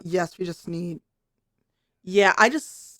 Yes, we just need. Yeah, I just.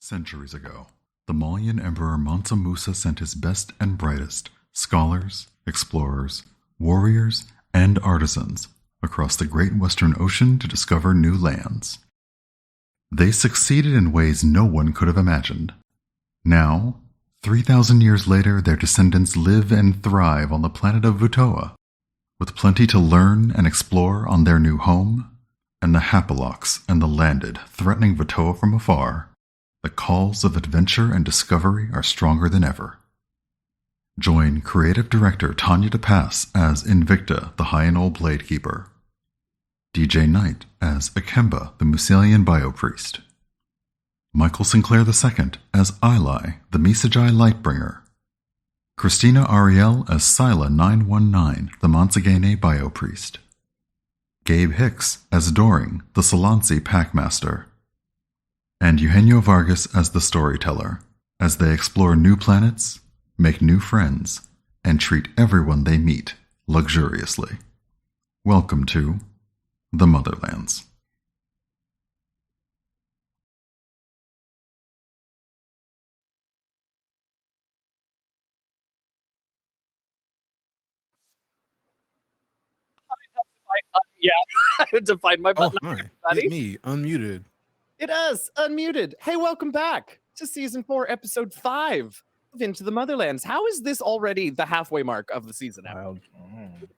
Centuries ago, the Malian Emperor Mansa Musa sent his best and brightest scholars, explorers, warriors, and artisans across the great Western Ocean to discover new lands. They succeeded in ways no one could have imagined. Now, 3,000 years later, their descendants live and thrive on the planet of Vutoa, with plenty to learn and explore on their new home, and the Hapalox and the Landed threatening Vutoa from afar. The calls of adventure and discovery are stronger than ever. Join creative director Tanya DePass as Invicta, the Hyanol Bladekeeper, DJ Knight as Akemba, the Musalian Biopriest, Michael Sinclair II as Ili, the Misajai Lightbringer, Christina Ariel as Sila 919, the Mansagene Biopriest, Gabe Hicks as Doring, the Solansi Packmaster, and Eugenio Vargas as the Storyteller. as they explore new planets, make new friends, and treat everyone they meet luxuriously. Welcome to the Motherlands. Yeah, I had to find my button. Oh, hi. It's me, unmuted. It is unmuted. Hey, welcome back to season 4, episode 5 of Into the Motherlands. How is this already the halfway mark of the season?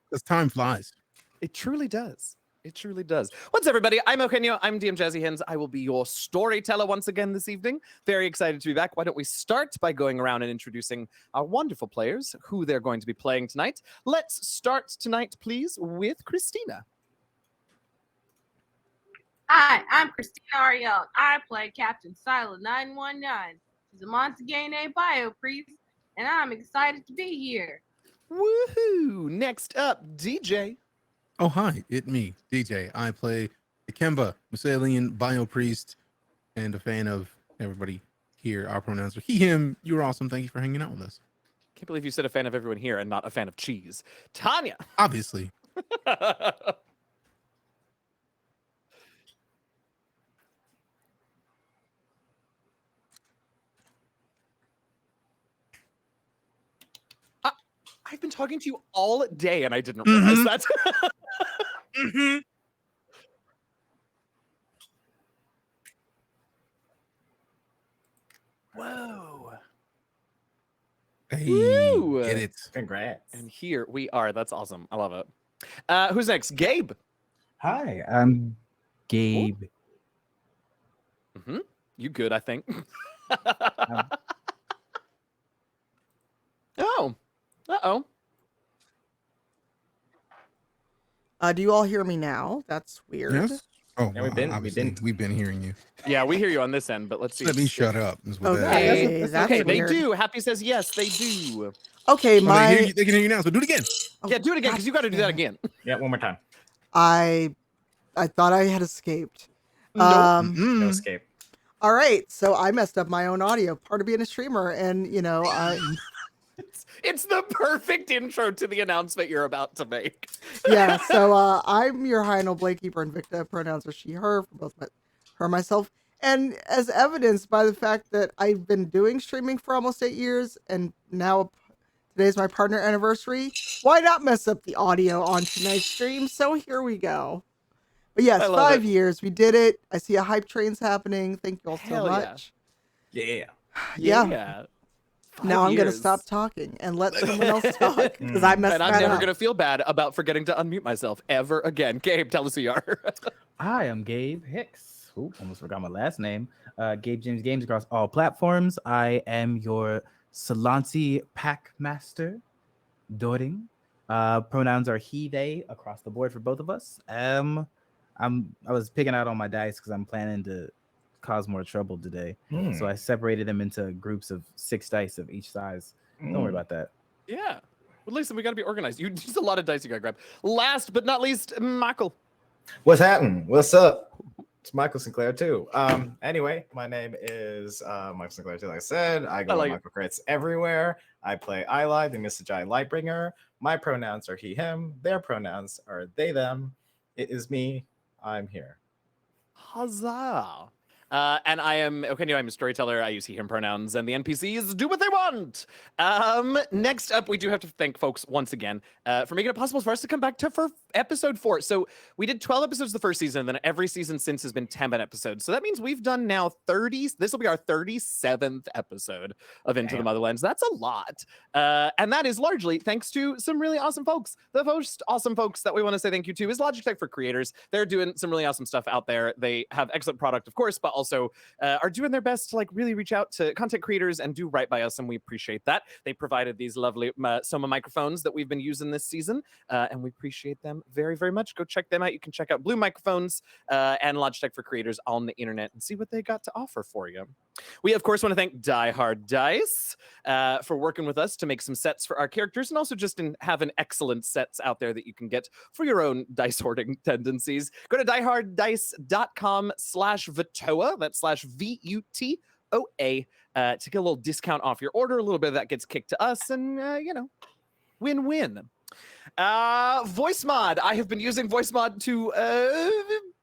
Because time flies. It truly does. It truly does. What's up, everybody? I'm Eugenio. I'm DM Jazzy Hens. I will be your storyteller once again this evening. Very excited to be back. Why don't we start by going around and introducing our wonderful players, who they're going to be playing tonight. Let's start tonight, please, with Christina. Hi, I'm Christina Ariel. I play Captain Silo 919. She's a Montagane bio priest, and I'm excited to be here. Woohoo! Next up, DJ. Oh, hi. It's me, DJ. I play Ikemba, Masalian biopriest, and a fan of everybody here. Our pronouns are he, him. You're awesome. Thank you for hanging out with us. Can't believe you said a fan of everyone here and not a fan of cheese. Tanya. Obviously. I've been talking to you all day and I didn't realize that. Whoa. Hey, Woo! get it. Congrats. And here we are. That's awesome. I love it. Who's next? Gabe. Hi, I'm Gabe. You good, I think. Oh. Uh-oh. Do you all hear me now? That's weird. Yes? Oh, Yeah, well, we've been hearing you. Yeah, we hear you on this end, but let's see. Let me shut up. Is what that is. Okay, that's Okay, they weird. do. Happy says yes, they do. Okay, Oh, my they can hear you now, so do it again. Yeah, do it again, because you got to do that again. Yeah, one more time. I thought I had escaped. Nope. No escape. All right, so I messed up my own audio. Part of being a streamer, and It's the perfect intro to the announcement you're about to make. yeah. So I'm your high noble Blakekeeper Invicta. Pronouns are she, her for both her, myself. And as evidenced by the fact that I've been doing streaming for almost 8 years, and now today's my partner anniversary, why not mess up the audio on tonight's stream? So here we go. But yes, I love 5 it. years. We did it. I see a hype train's happening. Thank you all so Hell yeah. much. Yeah. Yeah. 5 Now I'm going to years. stop talking and let someone else talk because I messed And I'm that never up. going to feel bad about forgetting to unmute myself ever again. Gabe, tell us who you are. Hi, I'm Gabe Hicks. Oop, almost forgot my last name. Gabe James Games across all platforms. I am your Salanti Pack Master, Doting. Pronouns are he, they across the board for both of us. I was picking out on my dice because I'm planning to cause more trouble today. So I separated them into groups of 6 dice of each size. Don't worry about that. Yeah. Well, listen, we got to be organized. There's a lot of dice you got to grab. Last but not least, Michael. What's happening? What's up? It's Michael Sinclair too. Anyway, my name is Michael Sinclair too. Like I said, I go like to Michael Crates everywhere. I play Eli, the Mr. Lightbringer. My pronouns are he, him. Their pronouns are they, them. It is me. I'm here. Huzzah. And I am I'm a storyteller. I use he, him pronouns, and the NPCs do what they want. Next up, we do have to thank folks once again for making it possible for us to come back for episode 4. So we did 12 episodes the first season, and then every season since has been 10 episodes. So that means we've done now 30. This will be our 37th episode of Into the Motherlands. That's a lot. And that is largely thanks to some really awesome folks. The most awesome folks that we want to say thank you to is Logitech for Creators. They're doing some really awesome stuff out there. They have excellent product, of course, but also are doing their best to like really reach out to content creators and do right by us, and we appreciate that. They provided these lovely Soma microphones that we've been using this season, and we appreciate them very, very much. Go check them out. You can check out Blue Microphones and Logitech for Creators on the internet and see what they got to offer for you. We, of course, want to thank Die Hard Dice for working with us to make some sets for our characters, and also just in having excellent sets out there that you can get for your own dice hoarding tendencies. Go to dieharddice.com/Vatoa. That's /VUT to get a little discount off your order. A little bit of that gets kicked to us, and win-win. Voice mod. I have been using voice mod to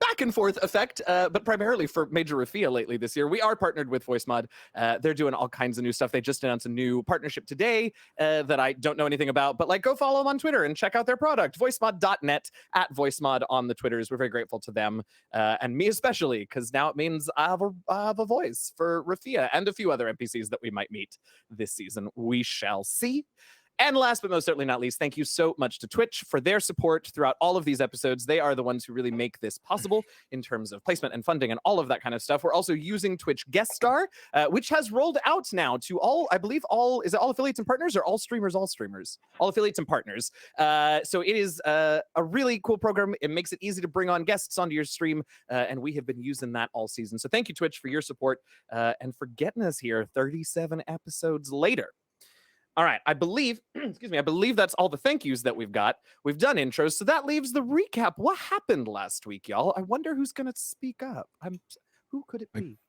back and forth effect, but primarily for Major Rafia lately this year. We are partnered with voice mod. They're doing all kinds of new stuff. They just announced a new partnership today that I don't know anything about, but go follow them on Twitter and check out their product, voicemod.net, at voicemod on the Twitters. We're very grateful to them, and me especially, because now it means I have a voice for Rafia and a few other NPCs that we might meet this season. We shall see. And last but most certainly not least, thank you so much to Twitch for their support throughout all of these episodes. They are the ones who really make this possible in terms of placement and funding and all of that kind of stuff. We're also using Twitch Guest Star, which has rolled out now to all affiliates and partners, or all streamers, all affiliates and partners. So it is a really cool program. It makes it easy to bring on guests onto your stream, and we have been using that all season. So thank you, Twitch, for your support and for getting us here 37 episodes later. All right, I believe, I believe that's all the thank yous that we've got. We've done intros, so that leaves the recap. What happened last week, y'all? I wonder who's going to speak up. Who could it be?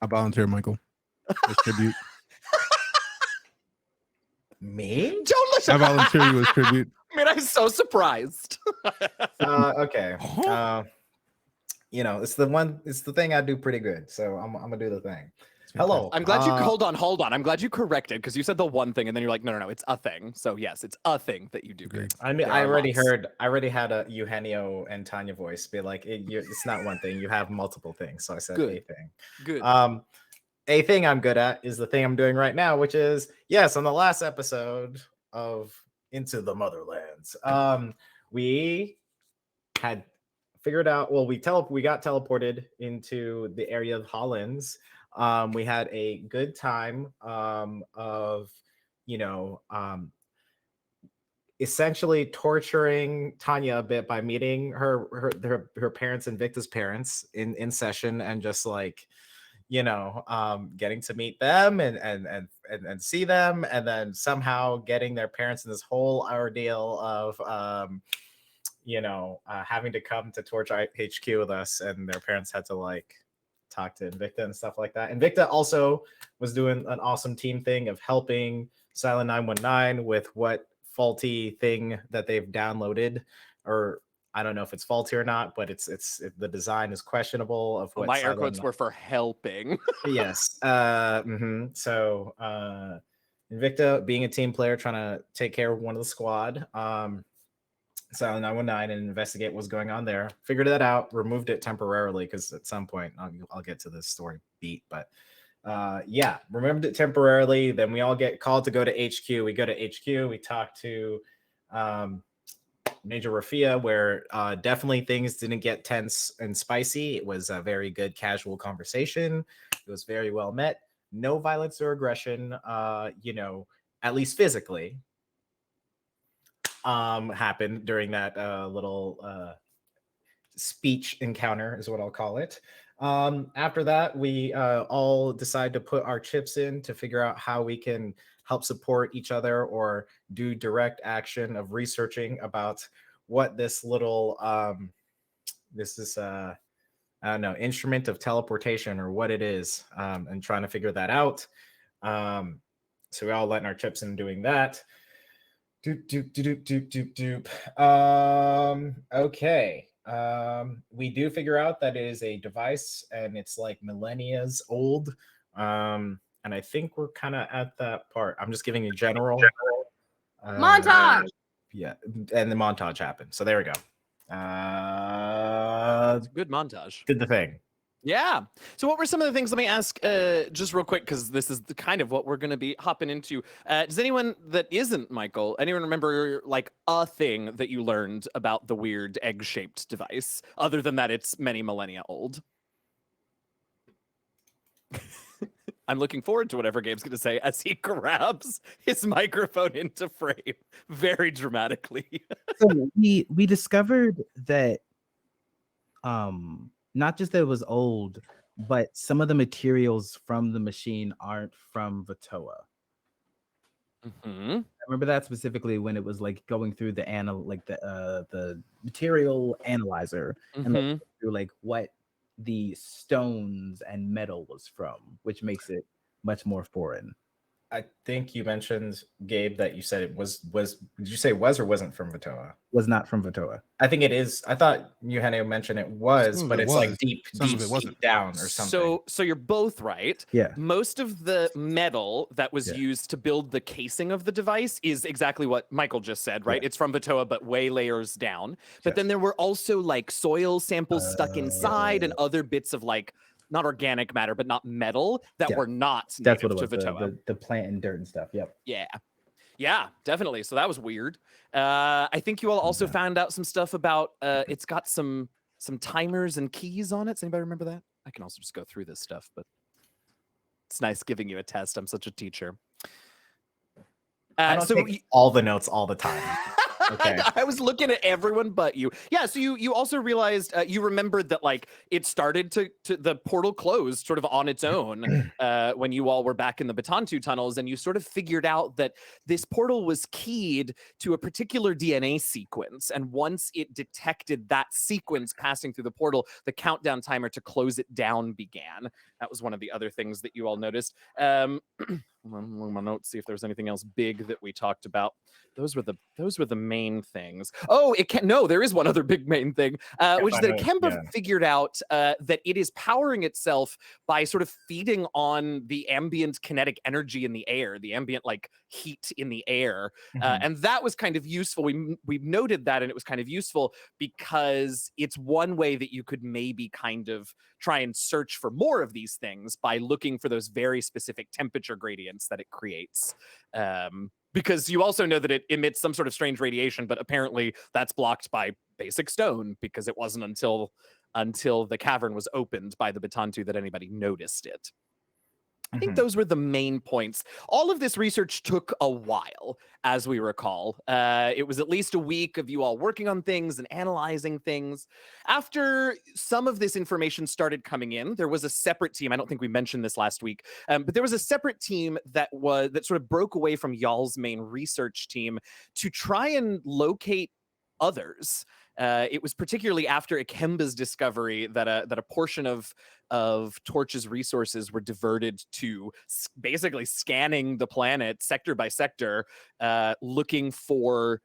I volunteer, Michael. As tribute. Me? Don't listen. I volunteer you as tribute. I mean, I'm so surprised. Okay. It's the thing I do pretty good. So I'm gonna do the thing. Hello. I'm glad you hold on. I'm glad you corrected, because you said the one thing and then you're like, no, it's a thing. So yes, it's a thing that you do good. I mean, I already had a Eugenio and Tanya voice be like, it's not one thing. You have multiple things. So I said Good. a thing. Good. A thing I'm good at is the thing I'm doing right now, which is, yes, on the last episode of Into the Motherlands, we had figured out, well, we got teleported into the area of Hollands. We had a good time of, essentially torturing Tanya a bit by meeting her parents and Victor's parents in session, and just getting to meet them and see them, and then somehow getting their parents in this whole ordeal of having to come to Torch HQ with us, and their parents had to talk to Invicta and stuff like that. Invicta also was doing an awesome team thing of helping Silent 919 with what faulty thing that they've downloaded, or I don't know if it's faulty or not, but the design is questionable. Of what my air quotes were for helping. Yes. So Invicta, being a team player, trying to take care of one of the squad, Silent 919, and investigate what's going on there. Figured that out, removed it temporarily, because at some point I'll get to this story beat, but removed it temporarily. Then we all get called to go to HQ. We go to HQ. We talk to Major Rafia, where definitely things didn't get tense and spicy. It was a very good casual conversation. It was very well met. No violence or aggression, at least physically, happened during that little speech encounter, is what I'll call it. After that, we all decide to put our chips in to figure out how we can help support each other, or do direct action of researching about what this little instrument of teleportation, or what it is, and trying to figure that out. So we all letting our chips in doing that. Okay. We do figure out that it is a device, and it's millennia old. And I think we're kind of at that part. I'm just giving you general Montage. Yeah, and the montage happened. So there we go. Good montage. Did the thing. Yeah. So what were some of the things? Let me ask just real quick, because this is the kind of what we're going to be hopping into. Does anyone that isn't Michael, anyone remember a thing that you learned about the weird egg-shaped device, other than that it's many millennia old? I'm looking forward to whatever Gabe's going to say as he grabs his microphone into frame very dramatically. So we discovered that not just that it was old, but some of the materials from the machine aren't from Vatoa. Mm-hmm. I remember that specifically when it was going through the material analyzer, and through what the stones and metal was from, which makes it much more foreign. I think you mentioned, Gabe, that you said it was. Did you say was or wasn't from Vatoa? Was not from Vatoa. I think it is. I thought Eugenio mentioned it was, Some of but it it's was. like deep Some of it wasn't. down or something. So you're both right. Yeah. Most of the metal that was Yeah. used to build the casing of the device is exactly what Michael just said, right? Yeah. It's from Vatoa, but way layers down. But Yes. then there were also like soil samples stuck inside and other bits of like not organic matter, but not metal that Yeah. were not That's native what it was. to Vatoa. The plant and dirt and stuff. Yep. Yeah, definitely. So that was weird. I think you all also Yeah. found out some stuff about it's got some timers and keys on it. Does anybody remember that? I can also just go through this stuff, but it's nice giving you a test. I'm such a teacher. I don't take all the notes all the time. Okay. I was looking at everyone but you. Yeah, so you also realized you remembered that like it started to the portal closed sort of on its own when you all were back in the Batantu tunnels, and you sort of figured out that this portal was keyed to a particular DNA sequence, and once it detected that sequence passing through the portal, the countdown timer to close it down began. That was one of the other things that you all noticed. On my notes, see if there's anything else big that we talked about. Those were the main things. Oh, there is one other big main thing, which is that Kemba figured out that it is powering itself by sort of feeding on the ambient kinetic energy in the air, the ambient like heat in the air, and that was kind of useful. We noted that, and it was kind of useful because it's one way that you could maybe kind of try and search for more of these things by looking for those very specific temperature gradients that it creates. Because you also know that it emits some sort of strange radiation, but apparently that's blocked by basic stone, because it wasn't until the cavern was opened by the Batantu that anybody noticed it. I think those were the main points. All of this research took a while, as we recall. It was at least a week of you all working on things and analyzing things. After some of this information started coming in, there was a separate team. I don't think we mentioned this last week, but there was a separate team that sort of broke away from y'all's main research team to try and locate others. It was particularly after Ikemba's discovery that a portion of Torch's resources were diverted to basically scanning the planet sector by sector, looking for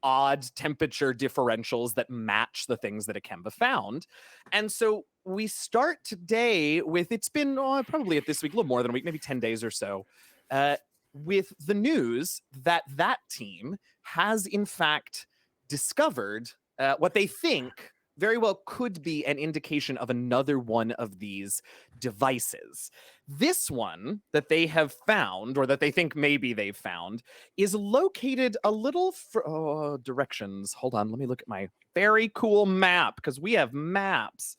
odd temperature differentials that match the things that Ikemba found. And so we start today with, it's been probably at this week, a little more than a week, maybe 10 days or so, with the news that team has in fact discovered what they think very well could be an indication of another one of these devices. This one that they have found, or that they think maybe they've found, is located a little directions. Hold on, let me look at my very cool map, because we have maps.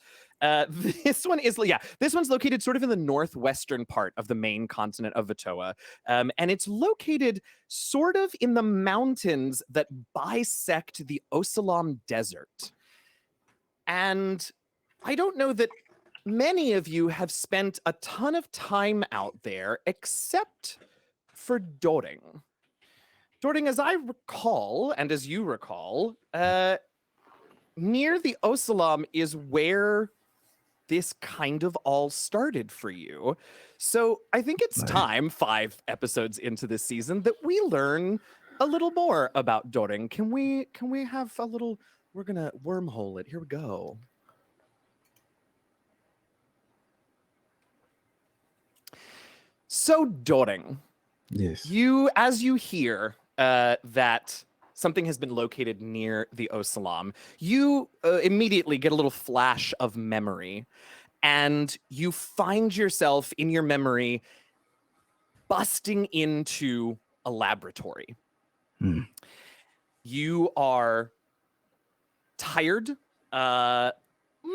This one's located sort of in the northwestern part of the main continent of Vatoa, and it's located sort of in the mountains that bisect the Osalam Desert. And I don't know that many of you have spent a ton of time out there, except for Doring. Doring, as I recall, and as you recall, near the Osalam is where this kind of all started for you. So I think it's time, 5 episodes into this season, that we learn a little more about Doring. Can we have a little, we're gonna wormhole it. Here we go. So Doring, Yes. as you hear that something has been located near the Osalam, you immediately get a little flash of memory, and you find yourself in your memory busting into a laboratory. You are tired,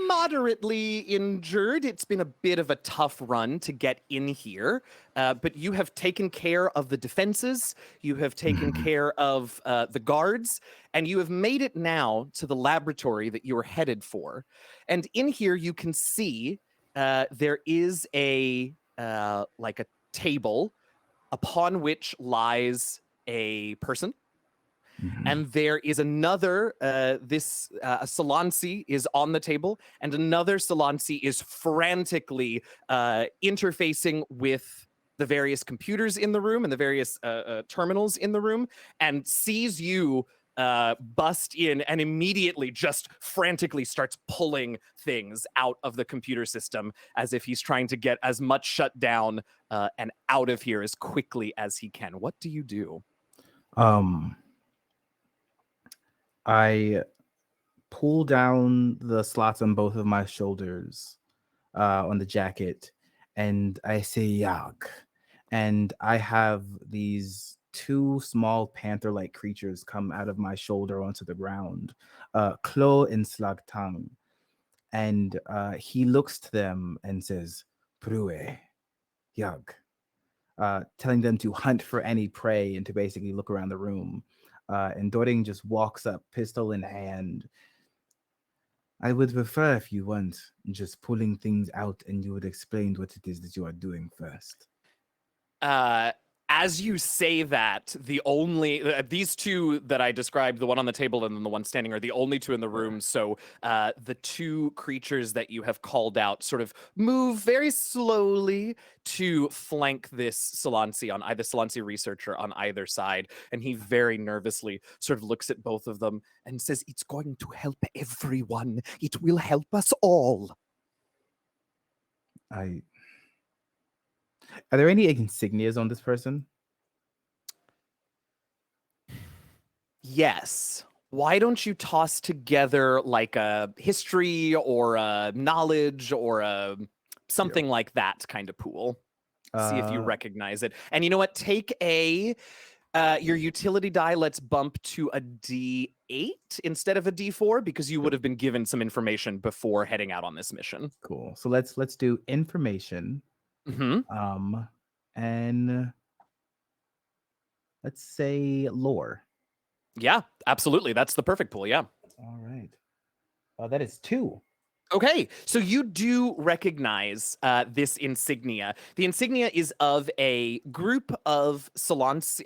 moderately injured. It's been a bit of a tough run to get in here, but you have taken care of the defenses, you have taken care of the guards, and you have made it now to the laboratory that you were headed for. And in here you can see there is a table upon which lies a person. Mhm. And there is another, Solansi is on the table, and another Solansi is frantically interfacing with the various computers in the room and the various terminals in the room, and sees you bust in and immediately just frantically starts pulling things out of the computer system as if he's trying to get as much shut down and out of here as quickly as he can. What do you do? I pull down the slots on both of my shoulders on the jacket, and I say Yag. And I have these two small panther-like creatures come out of my shoulder onto the ground, Klo and Slagtang. And he looks to them and says, Prue, Yag, telling them to hunt for any prey and to basically look around the room. And Doring just walks up, pistol in hand. I would prefer if you weren't just pulling things out and you would explain what it is that you are doing first. As you say that, the only these two that I described, the one on the table and then the one standing, are the only two in the room. So the two creatures that you have called out sort of move very slowly to flank this Solansi on either Solansi researcher on either side, and he very nervously sort of looks at both of them and says, "It's going to help everyone. It will help us all." Are there any insignias on this person? Yes. Why don't you toss together like a history or a knowledge or a something like that kind of pool? See if you recognize it. And you know what? Take your utility die. Let's bump to a D8 instead of a D4 because you would have been given some information before heading out on this mission. Cool. So let's do information. Mm-hmm. And let's say lore. Yeah, absolutely. That's the perfect pool. Yeah. All right. That is 2. Okay, so you do recognize this insignia. The insignia is of a group of Solansi,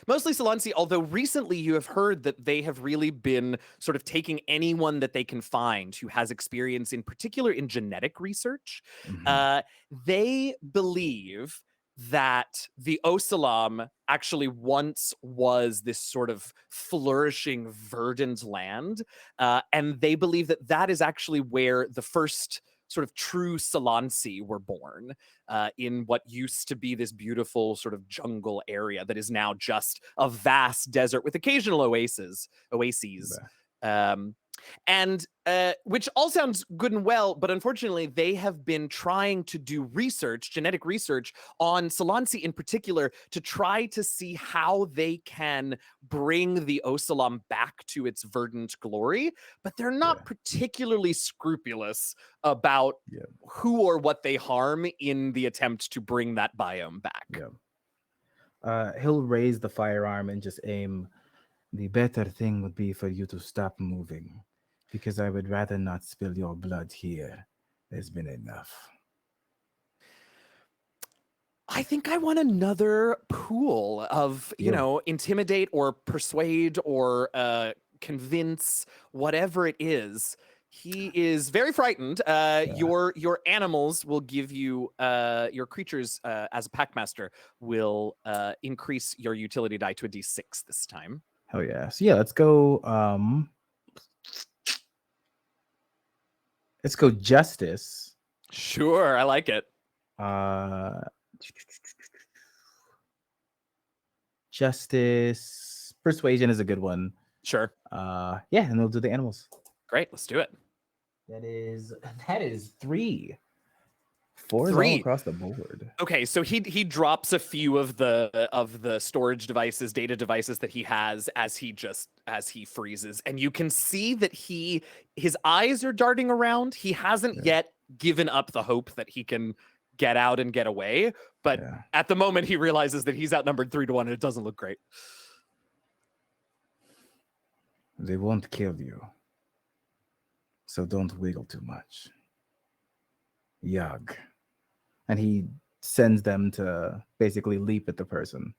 mostly Solansi, although recently you have heard that they have really been sort of taking anyone that they can find who has experience, in particular in genetic research. Mhm. They believe that the Osalam actually once was this sort of flourishing, verdant land. And they believe that that is actually where the first sort of true Solansi were born, in what used to be this beautiful sort of jungle area that is now just a vast desert with occasional oases. And which all sounds good and well, but unfortunately, they have been trying to do research, genetic research on Solansi in particular, to try to see how they can bring the Osalam back to its verdant glory. But they're not particularly scrupulous about who or what they harm in the attempt to bring that biome back. He'll raise the firearm and just aim. The better thing would be for you to stop moving, because I would rather not spill your blood here. There's been enough. I think I want another pool of, intimidate or persuade or convince, whatever it is. He is very frightened. Your animals will give you, your creatures as a packmaster will increase your utility die to a D6 this time. Hell yeah. So yeah, let's go justice. Sure, I like it. Justice, persuasion is a good one. Sure. Yeah, and we'll do the animals. Great, let's do it. That is 3. 4 is all across the board. Okay, so he drops a few of the storage devices, data devices that he has as he freezes, and you can see that his eyes are darting around. He hasn't yet given up the hope that he can get out and get away, but at the moment he realizes that he's outnumbered 3-1 and it doesn't look great. They won't kill you, so don't wiggle too much. Yag. And he sends them to basically leap at the person.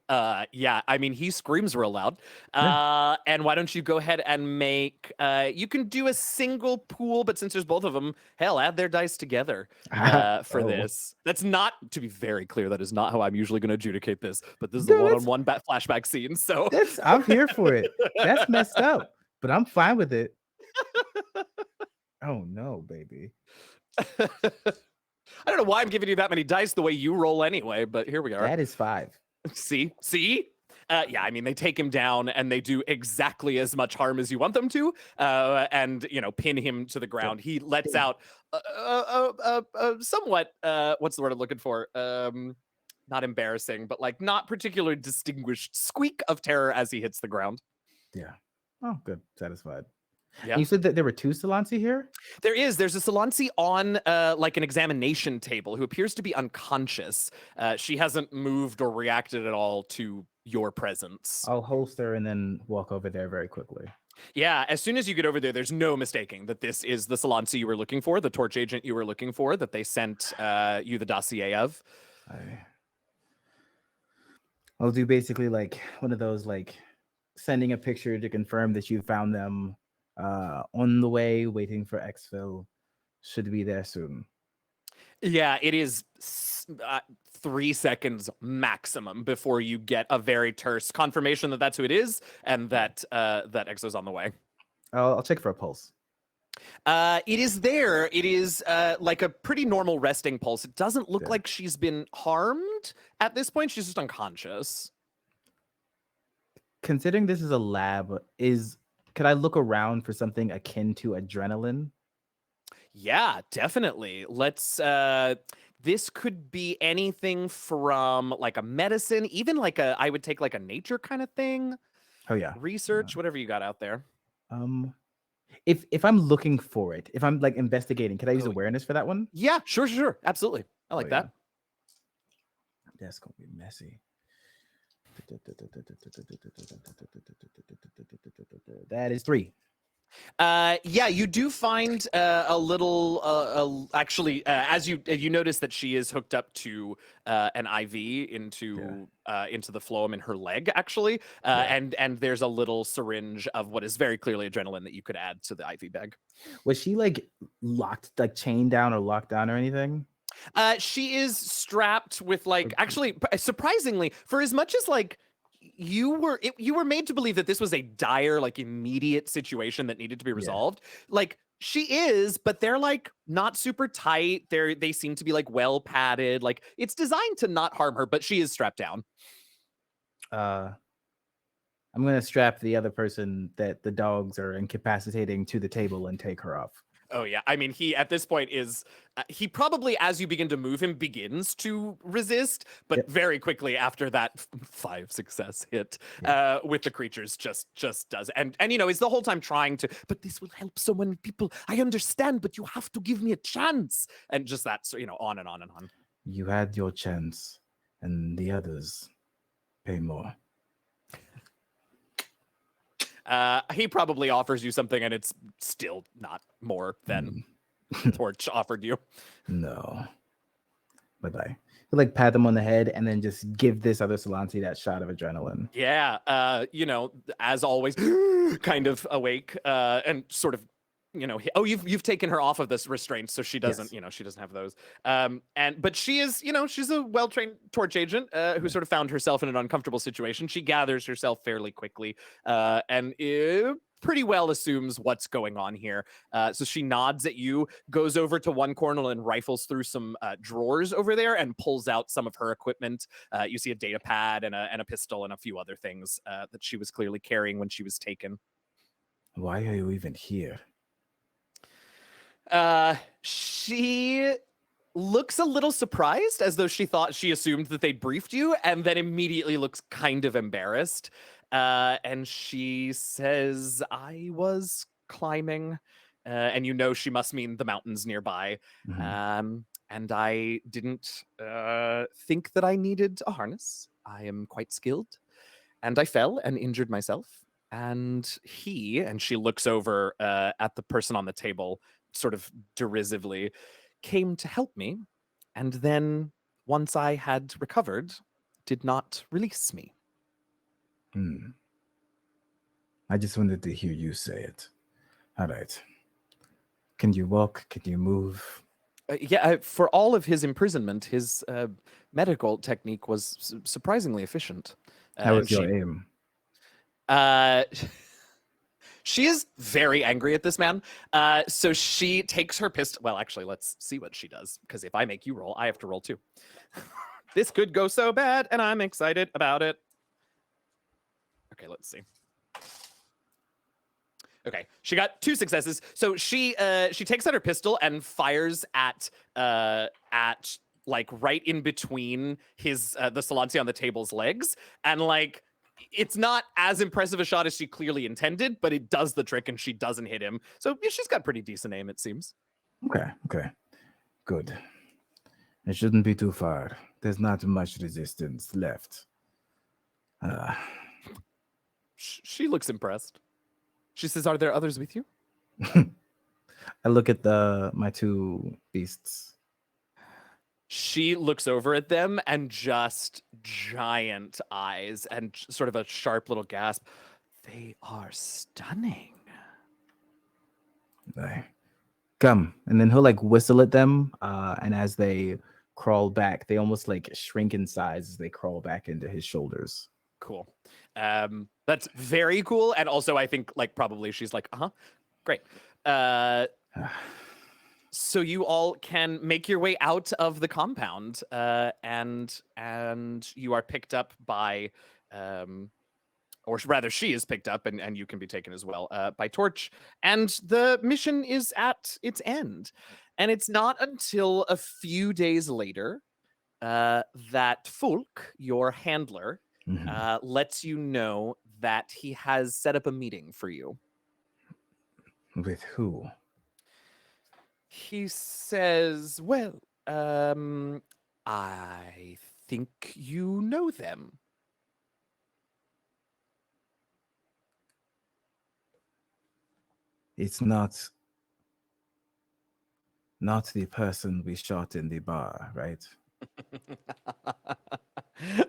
Yeah, I mean, he screams real loud. Yeah. And why don't you go ahead and make, you can do a single pool, but since there's both of them, hell, add their dice together for Oh. this. That's not, to be very clear, that is not how I'm usually going to adjudicate this, but this is a No, that's one-on-one flashback scene, so. I'm here for it. That's messed up, but I'm fine with it. Oh no, baby. I don't know why I'm giving you that many dice the way you roll anyway, but here we are. That is 5. See? Yeah, I mean, they take him down and they do exactly as much harm as you want them to, and pin him to the ground. He lets out somewhat what's the word I'm looking for? Not embarrassing, but like not particularly distinguished squeak of terror as he hits the ground. Yeah. Oh, good. Satisfied. Yeah. You said that there were 2 Salansi here? There's a Salansi on like an examination table who appears to be unconscious. She hasn't moved or reacted at all to your presence. I'll holster and then walk over there very quickly. Yeah, as soon as you get over there, there's no mistaking that this is the Salansi you were looking for, the torch agent you were looking for, that they sent you the dossier of. I'll do basically like one of those like sending a picture to confirm that you found them on the way, waiting for exfil. Should be there soon. Yeah, it is 3 seconds maximum before you get a very terse confirmation that that's who it is and that that Exo's on the way. I'll check for a pulse. It is there. It is like a pretty normal resting pulse. It doesn't look like she's been harmed at this point. She's just unconscious. Considering this is a lab, could I look around for something akin to adrenaline? Yeah, definitely. Let's this could be anything from like a medicine, even like I would take like a nature kind of thing. Oh yeah. Research, whatever you got out there. If I'm looking for it, if I'm like investigating, can I use awareness for that one? Yeah, sure. Absolutely. I like that. That's gonna be messy. That is 3. Yeah, you do find a little actually as you notice that she is hooked up to an IV into the phloem in her leg actually, and there's a little syringe of what is very clearly adrenaline that you could add to the IV bag. Was she like locked, like chained down or locked down or anything? She is strapped with like actually surprisingly, for as much as like you were made to believe that this was a dire, like immediate situation that needed to be resolved. Like she is, but they're like not super tight. They seem to be like well padded. Like it's designed to not harm her, but she is strapped down. I'm gonna strap the other person that the dogs are incapacitating to the table and take her off. Oh yeah, I mean he at this point is he probably as you begin to move him begins to resist, but very quickly after that 5 success hit with the creatures just does and he's the whole time trying to, but this will help so many people. I understand, but you have to give me a chance, and just that on and on and on. You had your chance, and the others pay more. He probably offers you something and it's still not more than Torch offered you. No. Bye-bye. He'll like pat them on the head and then just give this other Salansi that shot of adrenaline. Yeah. As always, kind of awake and sort of, you've taken her off of this restraint, so she doesn't, she doesn't have those. But she is, she's a well-trained torch agent who sort of found herself in an uncomfortable situation. She gathers herself fairly quickly and pretty well assumes what's going on here. So she nods at you, goes over to one corner and rifles through some drawers over there and pulls out some of her equipment. You see a data pad and a pistol and a few other things that she was clearly carrying when she was taken. Why are you even here? She looks a little surprised, as though she assumed that they'd briefed you, and then immediately looks kind of embarrassed. And she says, I was climbing, and she must mean the mountains nearby. And I didn't think that I needed a harness. I am quite skilled. And I fell and injured myself. And she looks over at the person on the table, sort of derisively, came to help me. And then once I had recovered, did not release me. Hmm. I just wanted to hear you say it. All right. Can you walk? Can you move? For all of his imprisonment, his medical technique was surprisingly efficient. How And was your aim? she is very angry at this man. So she takes her pistol. Well, actually, let's see what she does. Because if I make you roll, I have to roll too. This could go so bad, and I'm excited about it. Okay, let's see. Okay, she got 2 successes. So she takes out her pistol and fires at like right in between his the Solanti on the table's legs, and like it's not as impressive a shot as she clearly intended, but it does the trick and she doesn't hit him. So yeah, she's got pretty decent aim, it seems. Okay. Good. It shouldn't be too far. There's not much resistance left. She looks impressed. She says, "Are there others with you?" I look at my 2 beasts. She looks over at them and just giant eyes and sort of a sharp little gasp. They are stunning. Come. And then he'll like whistle at them. And as they crawl back, they almost like shrink in size as they crawl back into his shoulders. Cool. That's very cool. And also I think like probably she's like, great. So you all can make your way out of the compound, and you are picked up by, or rather, she is picked up, and you can be taken as well by Torch. And the mission is at its end, and it's not until a few days later that Fulk, your handler, lets you know that he has set up a meeting for you. With who? He says, well, I think you know them. It's not the person we shot in the bar, right?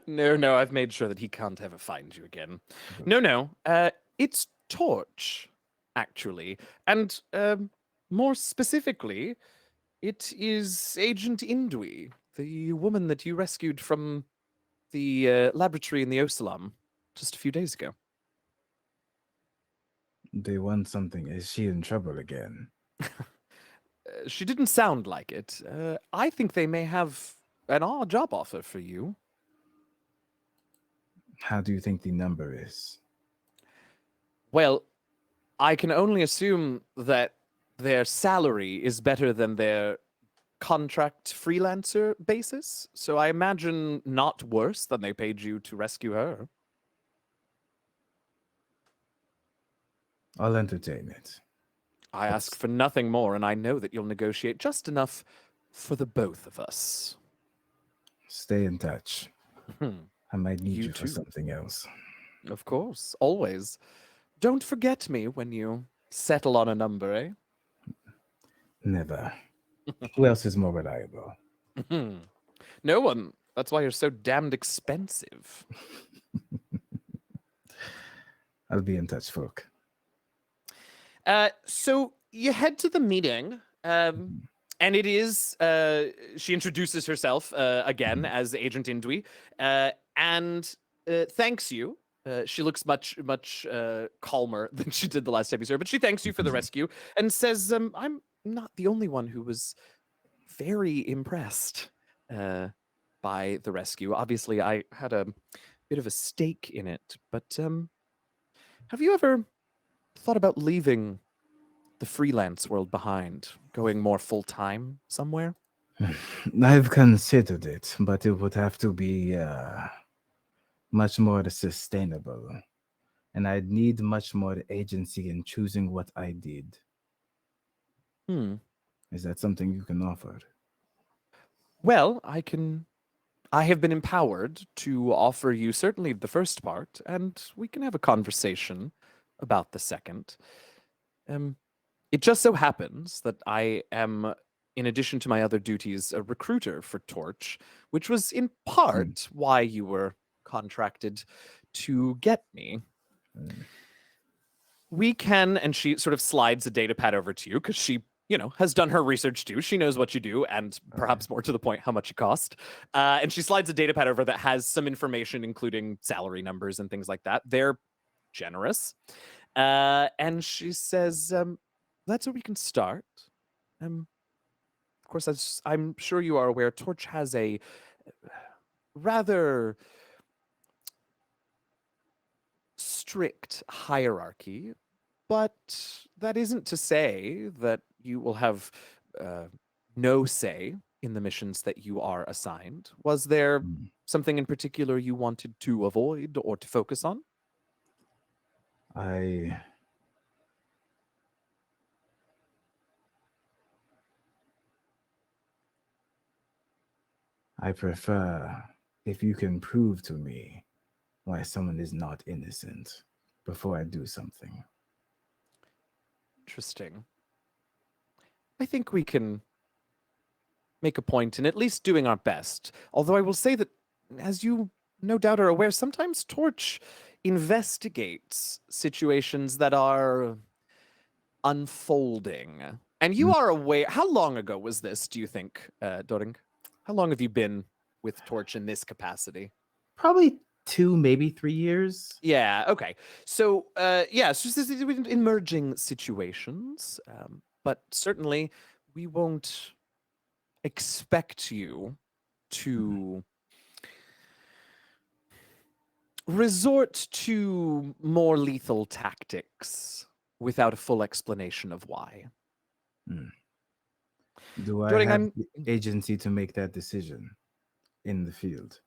No, I've made sure that he can't ever find you again. No, it's Torch, actually. And more specifically, it is Agent Indui, the woman that you rescued from the laboratory in the Osalam just a few days ago. They want something. Is she in trouble again? She didn't sound like it. I think they may have an odd job offer for you. How do you think the number is? Well, I can only assume that their salary is better than their contract freelancer basis. So I imagine not worse than they paid you to rescue her. I'll entertain it. I ask for nothing more, and I know that you'll negotiate just enough for the both of us. Stay in touch. I might need you for too. something else. Of course, always. Don't forget me when you settle on a number, eh? Never. Who else is more reliable? No one. That's why you're so damned expensive. I'll be in touch, folk. So you head to the meeting, and it is, she introduces herself again as Agent Indui, and thanks you. She looks much calmer than she did the last time you saw her, but she thanks you for the rescue and says, I'm not the only one who was very impressed by the rescue. Obviously, I had a bit of a stake in it, but have you ever thought about leaving the freelance world behind, going more full-time somewhere? I've considered it, but it would have to be much more sustainable. And I'd need much more agency in choosing what I did. Is that something you can offer? Well, I have been empowered to offer you certainly the first part, and we can have a conversation about the second. It just so happens that I am, in addition to my other duties, a recruiter for Torch, which which was in part why you were contracted to get me. We can, and she sort of slides a data pad over to you because she, has done her research too. She knows what you do, and perhaps more to the point, how much you cost. And she slides a data pad over that has some information, including salary numbers and things like that. They're generous. And she says, that's where we can start. Of course, as I'm sure you are aware, Torch has a rather strict hierarchy, but that isn't to say that you will have no say in the missions that you are assigned. Was there something in particular you wanted to avoid or to focus on? I prefer if you can prove to me why someone is not innocent before I do something. Interesting. I think we can make a point in at least doing our best. Although I will say that, as you no doubt are aware, sometimes Torch investigates situations that are unfolding. And you are aware. How long ago was this, do you think, Doring? How long have you been with Torch in this capacity? Probably 2, maybe 3 years. Yeah, okay. So, it's just emerging situations. But certainly we won't expect you to resort to more lethal tactics without a full explanation of why. Do I Doring, have the agency to make that decision in the field?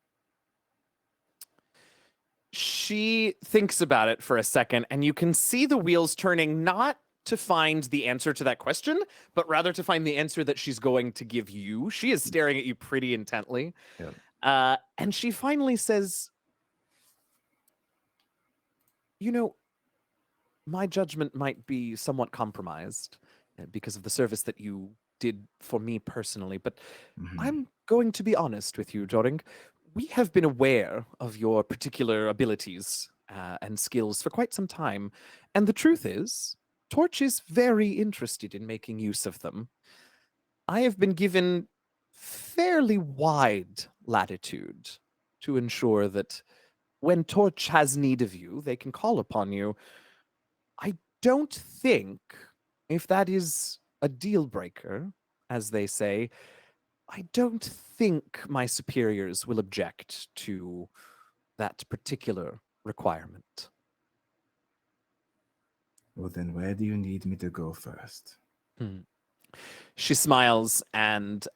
She thinks about it for a second, and you can see the wheels turning, not to find the answer to that question, but rather to find the answer that she's going to give you. She is staring at you pretty intently. Yep. And she finally says, my judgment might be somewhat compromised because of the service that you did for me personally, but I'm going to be honest with you, Doring. We have been aware of your particular abilities and skills for quite some time, and the truth is, Torch is very interested in making use of them. I have been given fairly wide latitude to ensure that when Torch has need of you, they can call upon you. I don't think, if that is a deal breaker, as they say, I don't think my superiors will object to that particular requirement. Well, then where do you need me to go first? She smiles and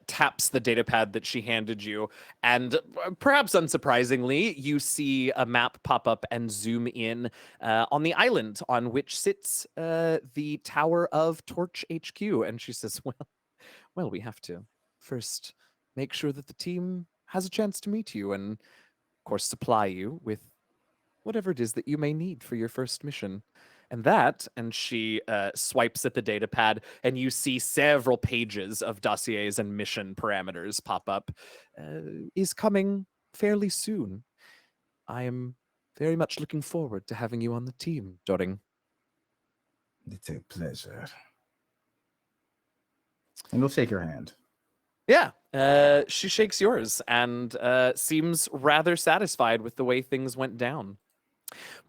taps the data pad that she handed you. And perhaps unsurprisingly, you see a map pop up and zoom in on the island on which sits the Tower of Torch HQ. And she says, well, we have to first make sure that the team has a chance to meet you and, of course, supply you with whatever it is that you may need for your first mission. And she swipes at the data pad, and you see several pages of dossiers and mission parameters pop up, is coming fairly soon. I am very much looking forward to having you on the team, Doring. It's a pleasure. And we'll shake her hand. Yeah, she shakes yours and seems rather satisfied with the way things went down.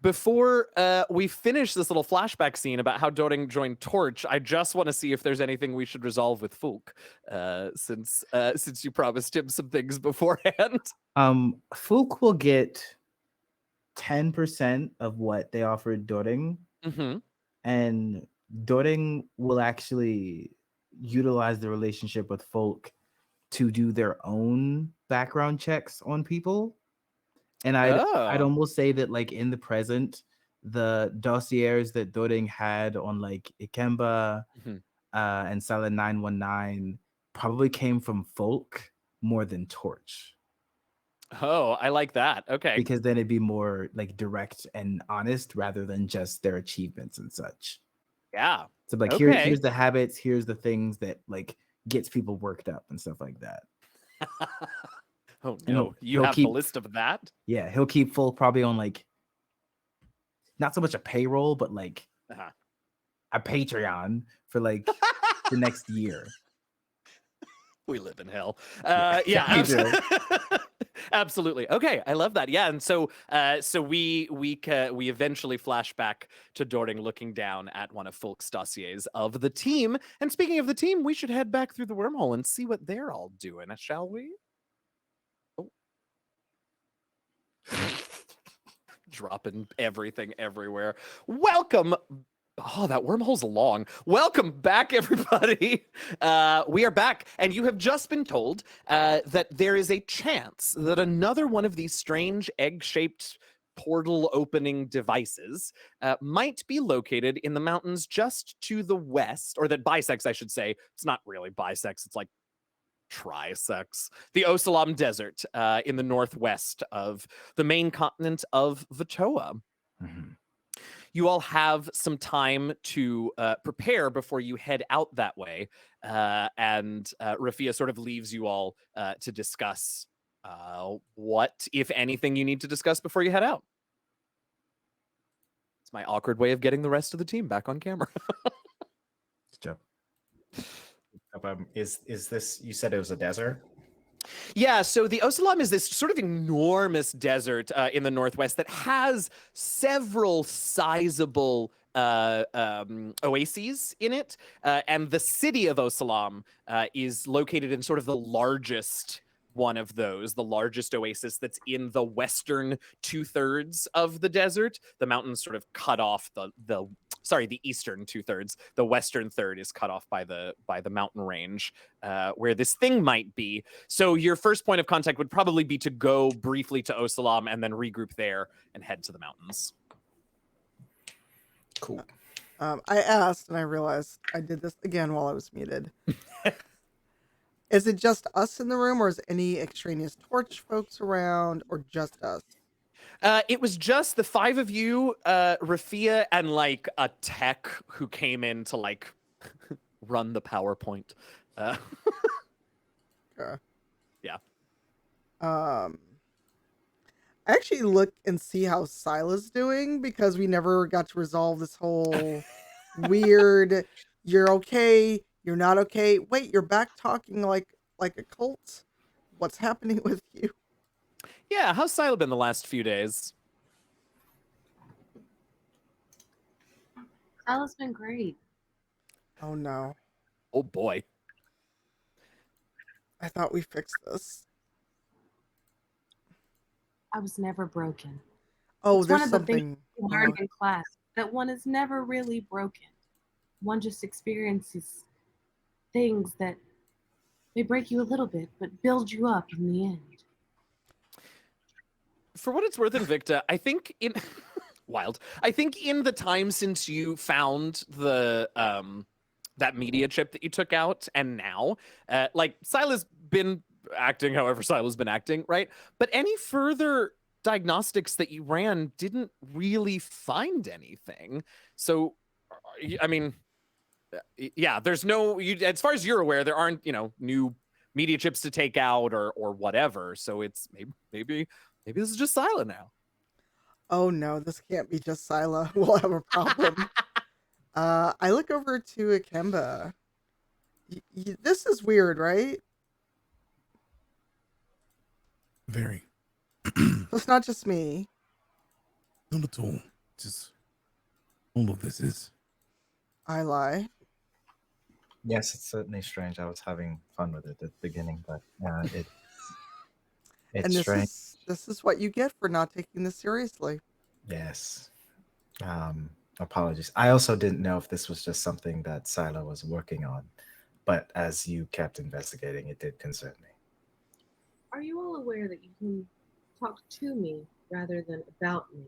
Before we finish this little flashback scene about how Doring joined Torch, I just want to see if there's anything we should resolve with Fulk, since you promised him some things beforehand. Fulk will get 10% of what they offered Doring, and Doring will actually utilize the relationship with Fulk to do their own background checks on people. And I'd almost say that, like, in the present, the dossiers that Doring had on, like, Ikemba and Silent 919 probably came from Folk more than Torch. Oh, I like that. Okay. Because then it'd be more, like, direct and honest rather than just their achievements and such. Yeah. So, like, here's the habits, here's the things that, like, gets people worked up and stuff like that. Oh And no, you he'll have the keep- list of that? Yeah, he'll keep full probably on like not so much a payroll, but like Uh-huh. a Patreon for like the next year. We live in hell. Yeah, Yeah, we do. absolutely. Okay, I love that. Yeah, and so we eventually flash back to Doring looking down at one of Folk's dossiers of the team. And speaking of the team, we should head back through the wormhole and see what they're all doing, shall we? Oh. Dropping everything everywhere. Welcome. Oh, that wormhole's long. Welcome back, everybody. We are back, and you have just been told that there is a chance that another one of these strange egg-shaped portal opening devices might be located in the mountains just to the west, or that bisects, I should say. It's not really bisects, it's like trisex. The Osalam Desert in the northwest of the main continent of Vatoa. Mhm. You all have some time to prepare before you head out that way. And Rafia sort of leaves you all to discuss what, if anything, you need to discuss before you head out. It's my awkward way of getting the rest of the team back on camera. Good job. Is this? You said it was a desert. Yeah, so the Osalam is this sort of enormous desert in the northwest that has several sizable oases in it. And the city of Osalam is located in sort of the largest one of those, the largest oasis that's in the western 2/3 of the desert. The mountains sort of cut off the eastern 2/3. The western third is cut off by the mountain range where this thing might be. So your first point of contact would probably be to go briefly to Osalam and then regroup there and head to the mountains. Cool. I asked and I realized I did this again while I was muted. Is it just us in the room, or is any extraneous torch folks around, or just us? It was just the 5 of you, Rafia, and like a tech who came in to like run the PowerPoint. Okay. Yeah. I actually look and see how Sila's doing, because we never got to resolve this whole weird, you're okay, you're not okay. Wait, you're back talking like a cult? What's happening with you? Yeah, how's Sila been the last few days? Sila's been great. Oh no. Oh boy. I thought we fixed this. I was never broken. Oh, It's there's one of the things something we learned in class, that one is never really broken. One just experiences things that may break you a little bit, but build you up in the end. For what it's worth, Invicta, I think in wild. I think in the time since you found the that media chip that you took out, and now, like Sila's been acting however Sila's been acting, right? But any further diagnostics that you ran didn't really find anything. So, I mean, yeah, there's no. As far as you're aware, there aren't new media chips to take out or whatever. So it's maybe this is just Sila now. Oh no, this can't be just Sila. We'll have a problem. I look over to Akemba. This is weird, right? Very. It's not just me. Not at all. Just all of this is. I lie. Yes, it's certainly strange. I was having fun with it at the beginning, but it's And strange. this is what you get for not taking this seriously. Yes. Apologies. I also didn't know if this was just something that Sila was working on, but as you kept investigating, it did concern me. Are you all aware that you can talk to me rather than about me?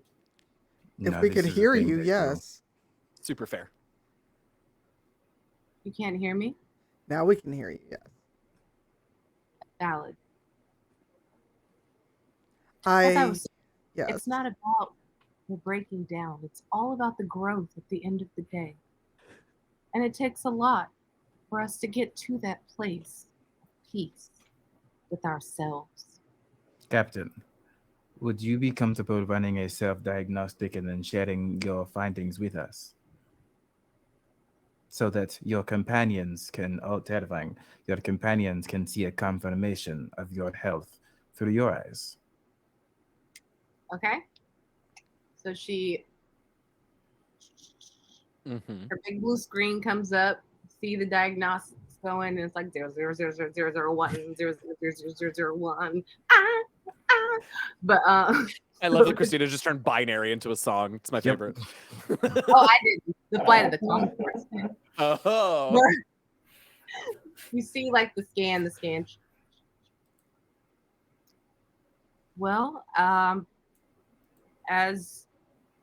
If No, we this could is a hear thing you, that yes. Super fair. You can't hear me? Now we can hear you, yes. Valid. I was- yes. It's not about the breaking down. It's all about the growth at the end of the day. And it takes a lot for us to get to that place of peace with ourselves Captain, would you be comfortable running a self-diagnostic and then sharing your findings with us? So that your companions can, oh, terrifying, your companions can see a confirmation of your health through your eyes. Okay. So Mm-hmm. her big blue screen comes up, see the diagnostics going, and it's like 0000001 But I love that Christina just turned binary into a song. It's my Yep. favorite. I didn't. The Flight of the Conchords. Oh. You see, like the scan. Well, as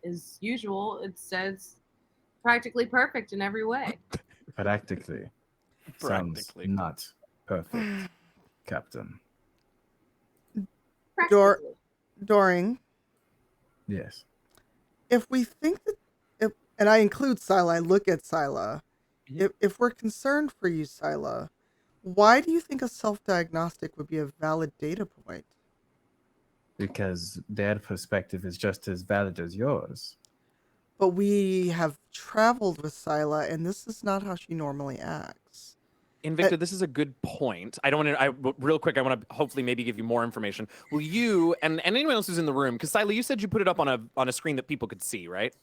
is usual, it says practically perfect in every way. Practically. Sounds Practically. not perfect, Captain. Practically. Doring, Yes. if we think that, and I include Sila, I look at Sila. Mhm. If we're concerned for you, Sila, why do you think a self-diagnostic would be a valid data point? Because their perspective is just as valid as yours. But we have traveled with Sila, and this is not how she normally acts. Invicta, this is a good point. I don't want to. Real quick, I want to hopefully maybe give you more information. Will you and anyone else who's in the room? Because Sila, you said you put it up on a screen that people could see, right?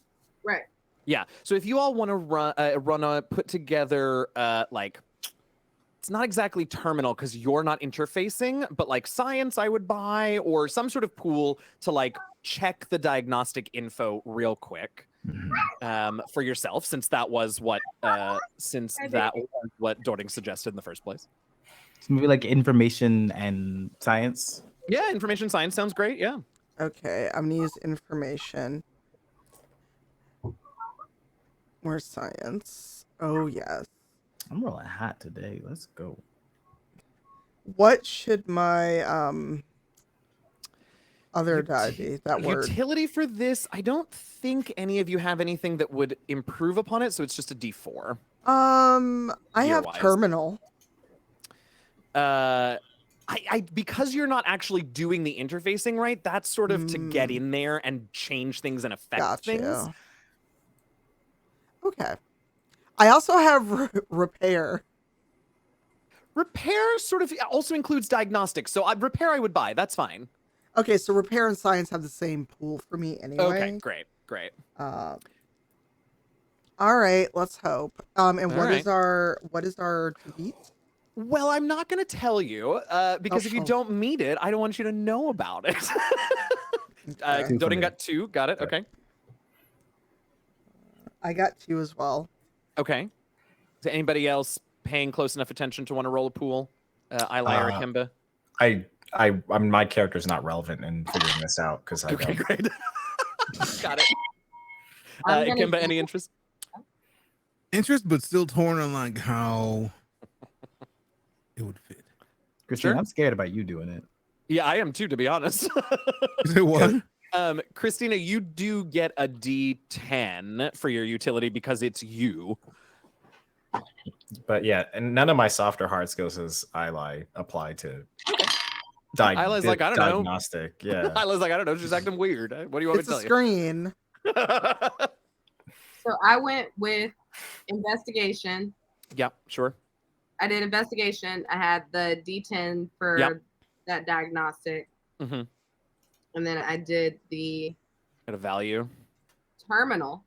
Right. Yeah. So if you all want to put together like, it's not exactly terminal because you're not interfacing, but like science, I would buy or some sort of pool to like check the diagnostic info real quick. For yourself, since that was what Dording suggested in the first place. So maybe like information and science. Yeah, information science sounds great. Yeah. Okay, I'm gonna use information. Where's science? Oh yes. I'm rolling hot today. Let's go. What should my other die be? That word. Utility for this, I don't think any of you have anything that would improve upon it, so it's just a D4. I have Year-wise. terminal. I because you're not actually doing the interfacing right, that's sort of to get in there and change things and affect Got things. you. Okay. I also have repair. Repair sort of also includes diagnostics, so repair I would buy. That's fine. Okay, so repair and science have the same pool for me anyway. Okay, great. All right, let's hope. And All what is right. our defeat? Well, I'm not going to tell you because if you Oh. don't meet it, I don't want you to know about it. Okay. Doding got 2. Got it. Okay. I got 2 as well. Okay. Is anybody else paying close enough attention to want to roll a pool? Ili or Akimba? My character's not relevant in figuring this out because I Okay, don't. great. Got it. I'm gonna Akimba, do- any interest? Interest, but still torn on like how it would fit. Christine, Sure. I'm scared about you doing it. Yeah, I am too, to be honest. Is it what? Christina, you do get a D10 for your utility because it's you. But yeah, and none of my softer hard skills as Ili apply to Ila's like, I don't know. diagnostic. Yeah. I was like, I don't know. She's acting weird. What do you want It's me a to screen. tell you? So I went with investigation. Yep, sure. I did investigation. I had the D10 for Yep. that diagnostic. Mhm. And then I did the Got a value. terminal.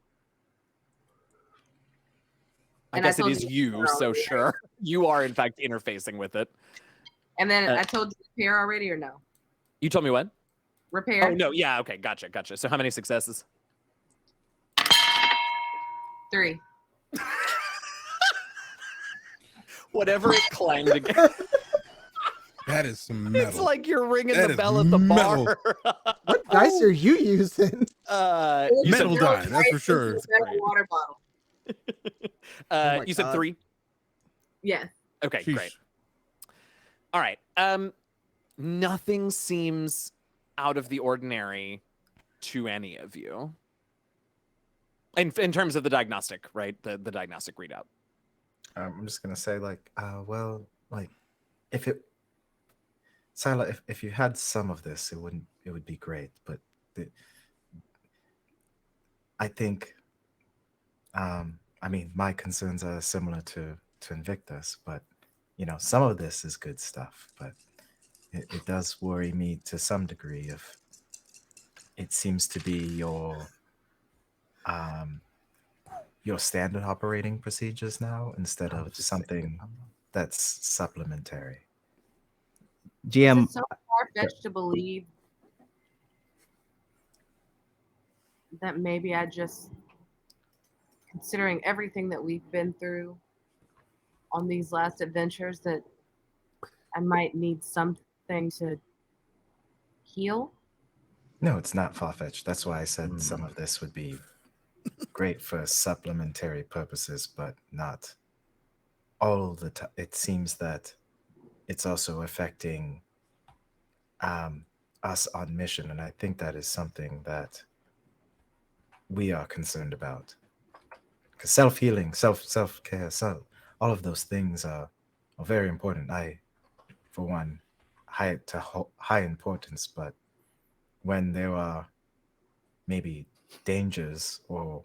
I And I guess it told is you you, so sure. You are, in fact, interfacing with it. And then I told you repair already or no? You told me what? Repair. Oh, no. Yeah, okay. Gotcha. So how many successes? 3. Whatever it clanged again. That is some metal. It's like you're ringing That the is bell at the metal. bar. What dice are you using? You said, Metal die, that's for sure. Metal water bottle. Oh my you said God. 3? Yes. Okay, Sheesh. great. All right. Nothing seems out of the ordinary to any of you. In terms of the diagnostic, right? The diagnostic readout. I'm just gonna say like, well, like if it Sila, if you had some of this, it would be great. But the, I think, I mean, my concerns are similar to Invictus, but some of this is good stuff. But it does worry me to some degree. If it seems to be your standard operating procedures now instead I of was just saying something that's supplementary. Is GM, it so far-fetched to believe that maybe I just, considering everything that we've been through on these last adventures, that I might need something to heal? No, it's not far-fetched. That's why I said Hmm. some of this would be great for supplementary purposes, but not all the time. It seems that it's also affecting us on mission, and I think that is something that we are concerned about. Because self-healing, self-care, all of those things are very important. For one, high importance, but when there are maybe dangers or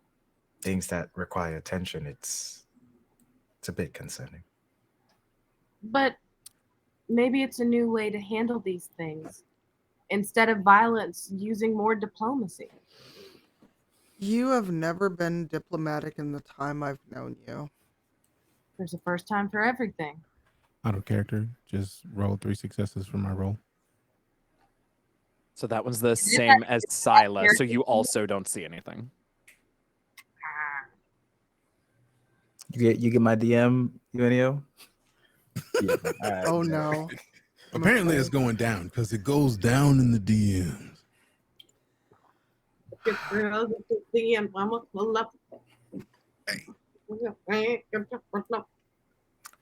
things that require attention, it's a bit concerning. But maybe it's a new way to handle these things. Instead of violence, using more diplomacy. You have never been diplomatic in the time I've known you. There's a first time for everything. Out of character, just roll 3 successes for my roll. So that was the Is it same as Sila, so character you also don't see anything. you get my DM, Unio? Yeah. All right. Oh no. I'm Apparently, it's afraid. going down because it goes down in the DMs. I'ma pull up.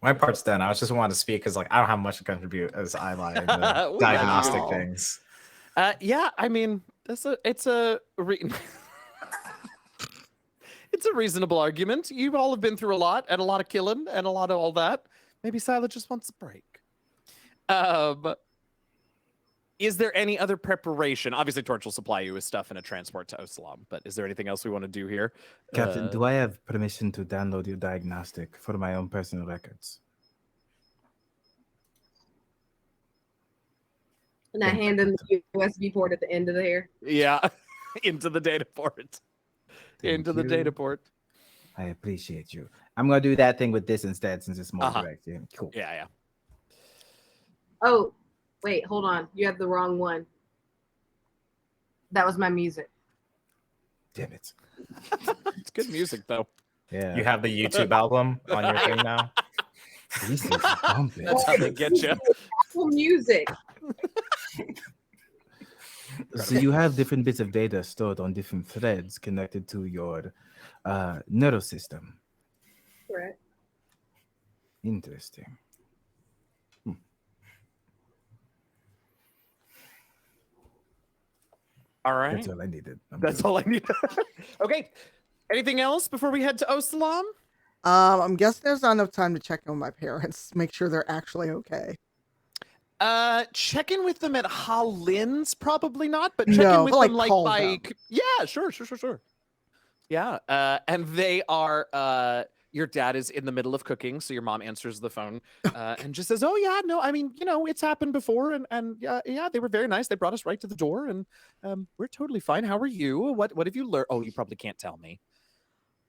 My part's done. I was just wanting to speak because I don't have much to contribute as I lie in the Wow. diagnostic things. Yeah, I mean, it's a reasonable argument. You all have been through a lot and a lot of killing and a lot of all that. Maybe Sila just wants a break. Is there any other preparation? Obviously, Torch will supply you with stuff in a transport to Osalam, but is there anything else we want to do here? Captain, do I have permission to download your diagnostic for my own personal records? And I hand him the USB port at the end of there. Yeah, into the data port. Thank Into the you. data port. I appreciate you. I'm gonna do that thing with this instead, since it's more direct. Yeah, cool. Yeah. Oh, wait, hold on. You have the wrong one. That was my music. Damn it. It's good music, though. Yeah. You have the YouTube album on your thing now? These things are bumping. That's how they get you. Apple Music. So you have different bits of data stored on different threads connected to your nervous system. Correct. Interesting. All right. That's all I needed. That's all I need. Okay. Anything else before we head to Osalam? I'm guessing there's not enough time to check in with my parents, make sure they're actually okay. Check in with them at Halin's, probably not, but check No, in with but, them like, like call by them. yeah, sure. Yeah, and they are your dad is in the middle of cooking, so your mom answers the phone and just says, "Oh yeah, no, I mean, it's happened before, and yeah, they were very nice. They brought us right to the door, and we're totally fine. How are you? What have you learned? Oh, you probably can't tell me.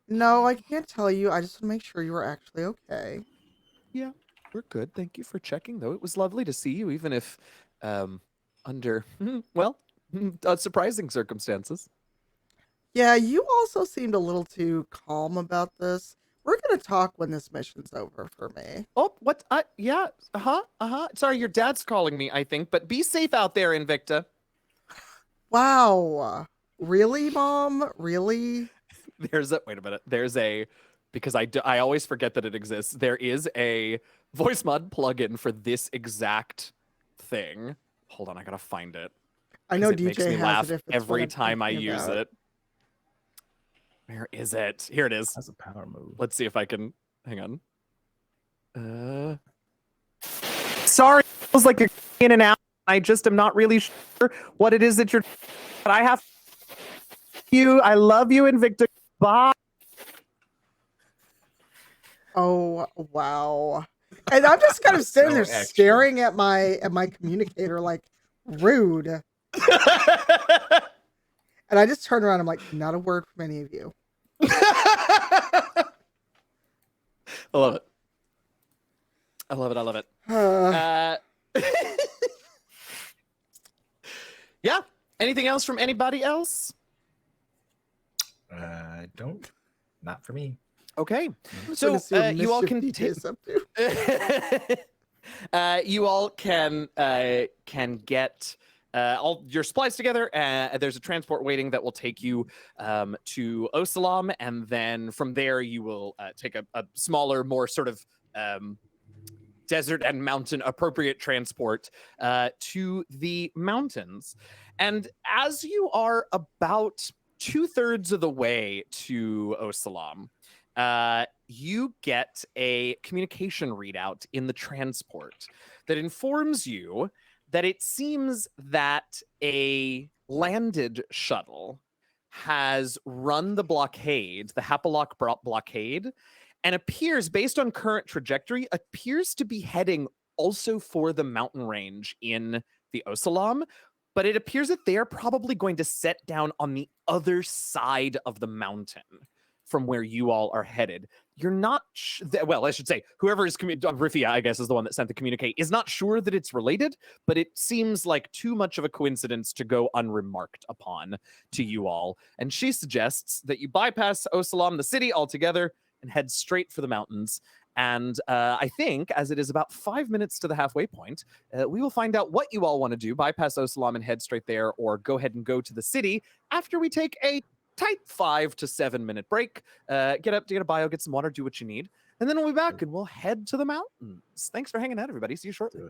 No, I can't tell you. I just want to make sure you were actually okay. Yeah, we're good. Thank you for checking, though. It was lovely to see you, even if under surprising circumstances. Yeah, you also seemed a little too calm about this. We're gonna talk when this mission's over for me. Oh, what? Yeah, Sorry, your dad's calling me, I think, but be safe out there, Invicta. Wow. Really, Mom? Really? Wait a minute. Because I always forget that it exists. There is a voice mod plugin for this exact thing. Hold on, I gotta find it. I know 'Cause it makes DJ me has laugh it if it's every what I'm time I thinking use about. it. Where is it? Here it is. That's a power move. Let's see if I can. Hang on. Sorry, it feels like you're in and out. I just am not really sure what it is that you're. But I have you. I love you, Invicta. Bye. Oh wow. And I'm just kind of That's standing so there extra. staring at my communicator like rude. And I just turn around, I'm like, not a word from any of you. I love it. I love it. I love it. Yeah. Anything else from anybody else? Don't. Not for me. Okay. I'm just So gonna see what you all mischief can DJ's up to. you all can get all your supplies together. There's a transport waiting that will take you to Osalam, and then from there you will take a smaller, more sort of desert and mountain appropriate transport to the mountains. And as you are about 2/3 of the way to Osalam, you get a communication readout in the transport that informs you that it seems that a landed shuttle has run the blockade, the Hapalok blockade, and appears, based on current trajectory, appears to be heading also for the mountain range in the Osalam, but it appears that they are probably going to set down on the other side of the mountain from where you all are headed. You're not, well, I should say, whoever is, Rifia, I guess, is the one that sent the communique, is not sure that it's related, but it seems like too much of a coincidence to go unremarked upon to you all. And she suggests that you bypass Osalam, the city, altogether, and head straight for the mountains. And I think, as it is about 5 minutes to the halfway point, we will find out what you all want to do, bypass Osalam and head straight there, or go ahead and go to the city after we take a tight 5 to 7 minute break. Get up to get a bio, get some water, do what you need. And then we'll be back and we'll head to the mountains. Thanks for hanging out, everybody. See you shortly.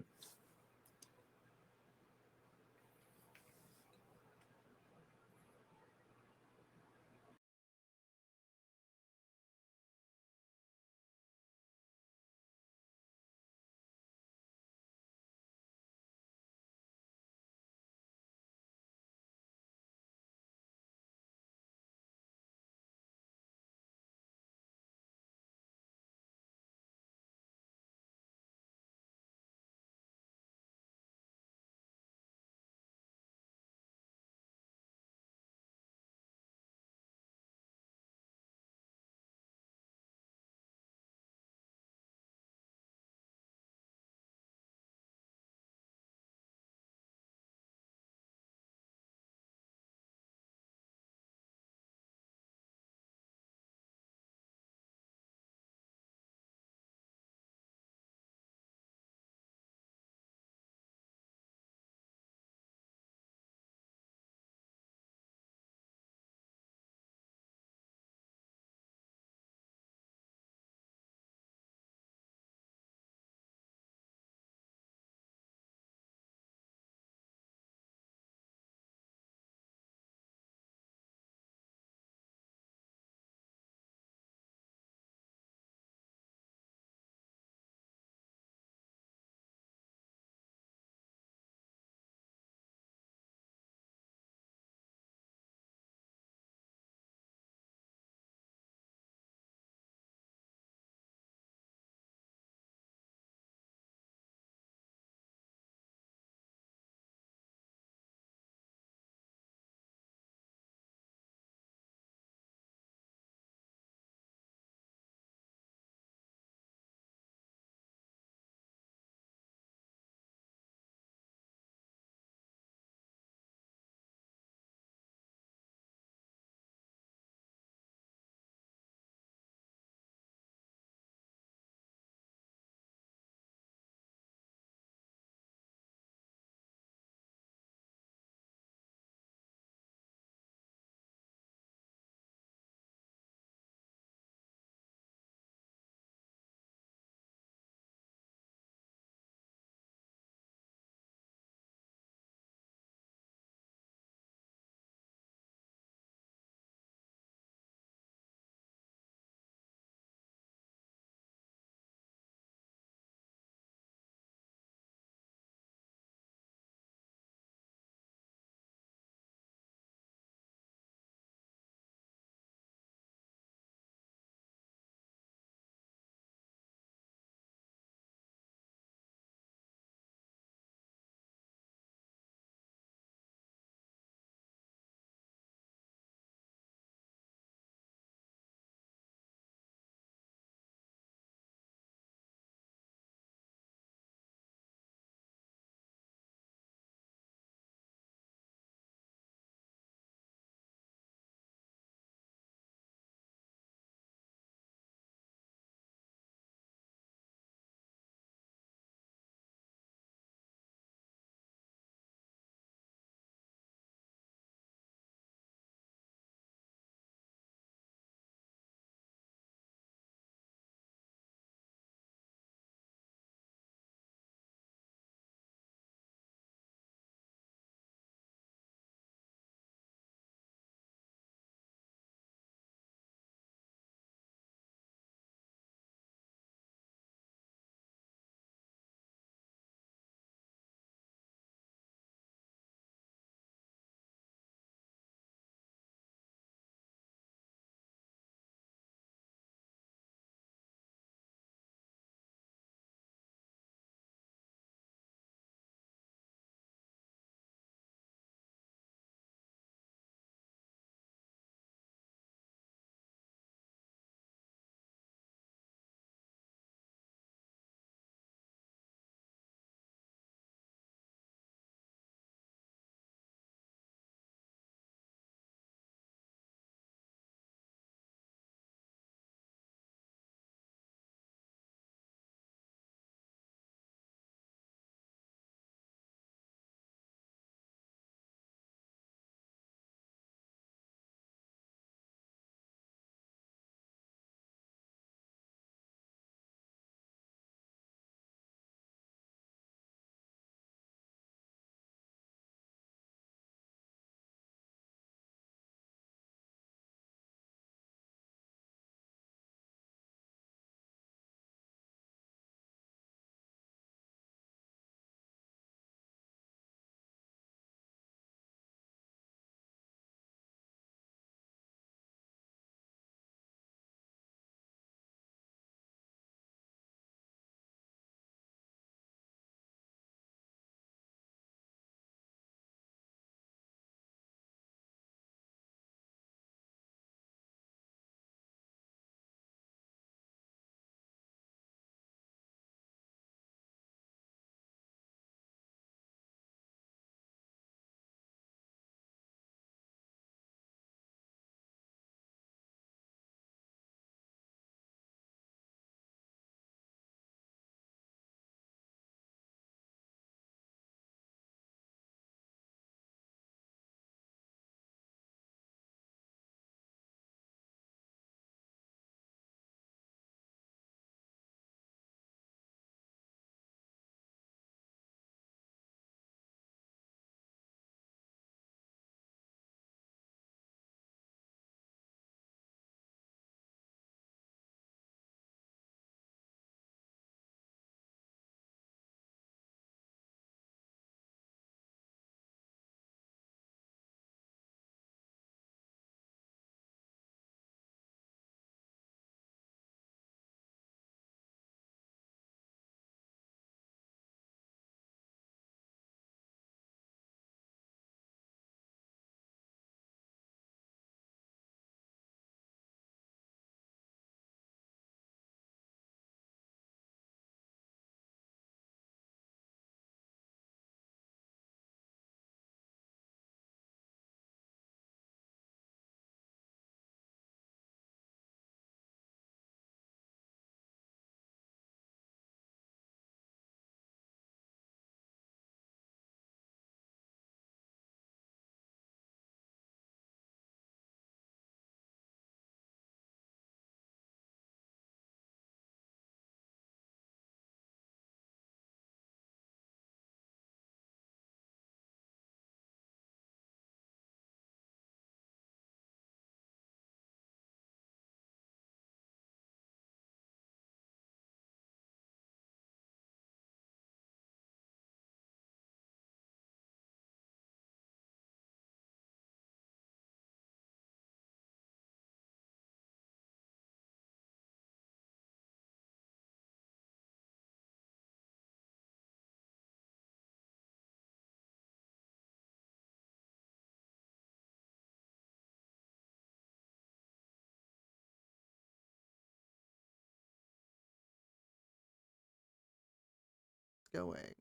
going.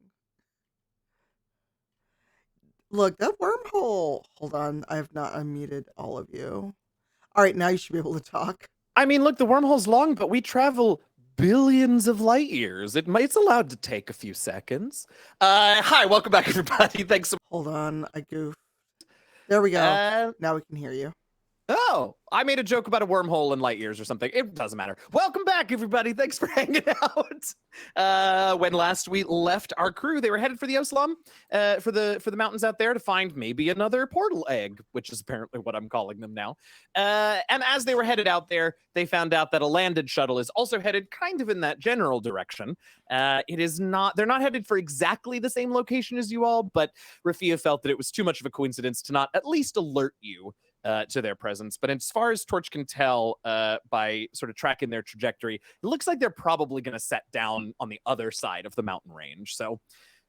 Look, that wormhole. Hold on, I have not unmuted all of you. All right, now you should be able to talk. I mean, look, the wormhole's long, but we travel billions of light years. It's allowed to take a few seconds. Hi, welcome back, everybody. Thanks so Hold on, I goofed. There we go. much. Now we can hear you. Oh, I made a joke about a wormhole in light years or something. It doesn't matter. Welcome back, everybody. Thanks for hanging out. When last we left our crew, they were headed for the Oslam, for the mountains out there to find maybe another portal egg, which is apparently what I'm calling them now. And as they were headed out there, they found out that a landed shuttle is also headed kind of in that general direction. It is not. They're not headed for exactly the same location as you all, but Rafia felt that it was too much of a coincidence to not at least alert you to their presence. But as far as Torch can tell by sort of tracking their trajectory, it looks like they're probably going to set down on the other side of the mountain range. So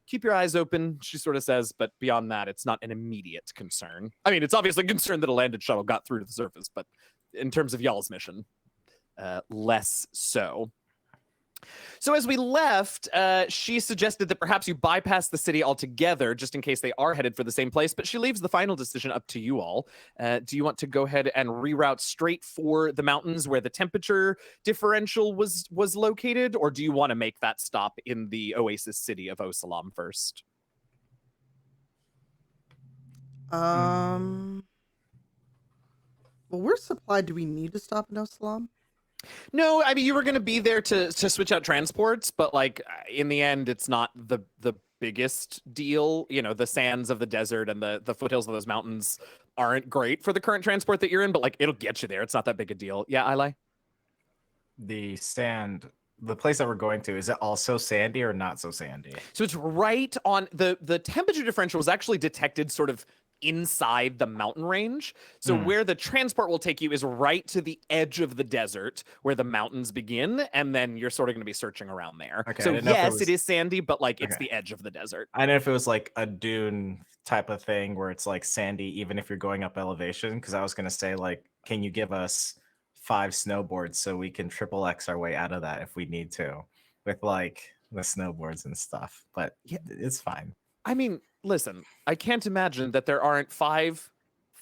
keep your eyes open, she sort of says, but beyond that, it's not an immediate concern. I mean, it's obviously a concern that a landed shuttle got through to the surface, but in terms of y'all's mission, less so. So as we left, she suggested that perhaps you bypass the city altogether, just in case they are headed for the same place. But she leaves the final decision up to you all. Do you want to go ahead and reroute straight for the mountains where the temperature differential was located, or do you want to make that stop in the oasis city of Osalam first? Well, where's supply? Do we need to stop in Osalam? No, I mean, you were going to be there to switch out transports, but like in the end, it's not the biggest deal. You know, the sands of the desert and the foothills of those mountains aren't great for the current transport that you're in, but like it'll get you there. It's not that big a deal. Yeah, Eli? The place that we're going to, is it also sandy or not so sandy? So it's right on the temperature differential was actually detected sort of inside the mountain range. So where the transport will take you is right to the edge of the desert where the mountains begin, and then you're sort of going to be searching around there. Okay, so yes, it is sandy, but like it's Okay. the edge of the desert. I don't know if it was like a dune type of thing where it's like sandy even if you're going up elevation, because I was going to say, like, can you give us 5 snowboards so we can triple X our way out of that if we need to, with like the snowboards and stuff, but Yeah. it's fine. I mean, listen, I can't imagine that there aren't 5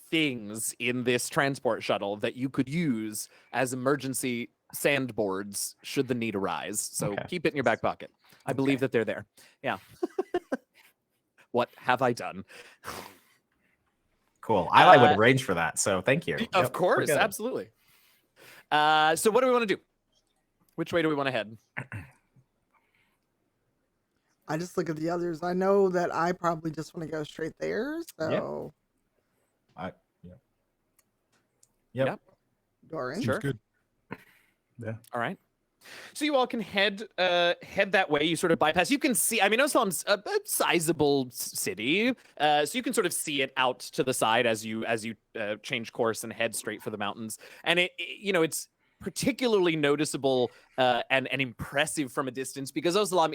things in this transport shuttle that you could use as emergency sandboards should the need arise. So Okay. keep it in your back pocket. I believe that they're there. Yeah. What have I done? Cool. I would arrange for that, so thank you. Of Yep, we're course, good. absolutely. So what do we want to do? Which way do we want to head? I just look at the others. I know that I probably just want to go straight there. So, Yep. Doran. Sure. Good. All right. So you all can head that way. You sort of bypass. You can see. I mean, Osalam's a sizable city, so you can sort of see it out to the side as you change course and head straight for the mountains. And it's particularly noticeable and impressive from a distance because Osalam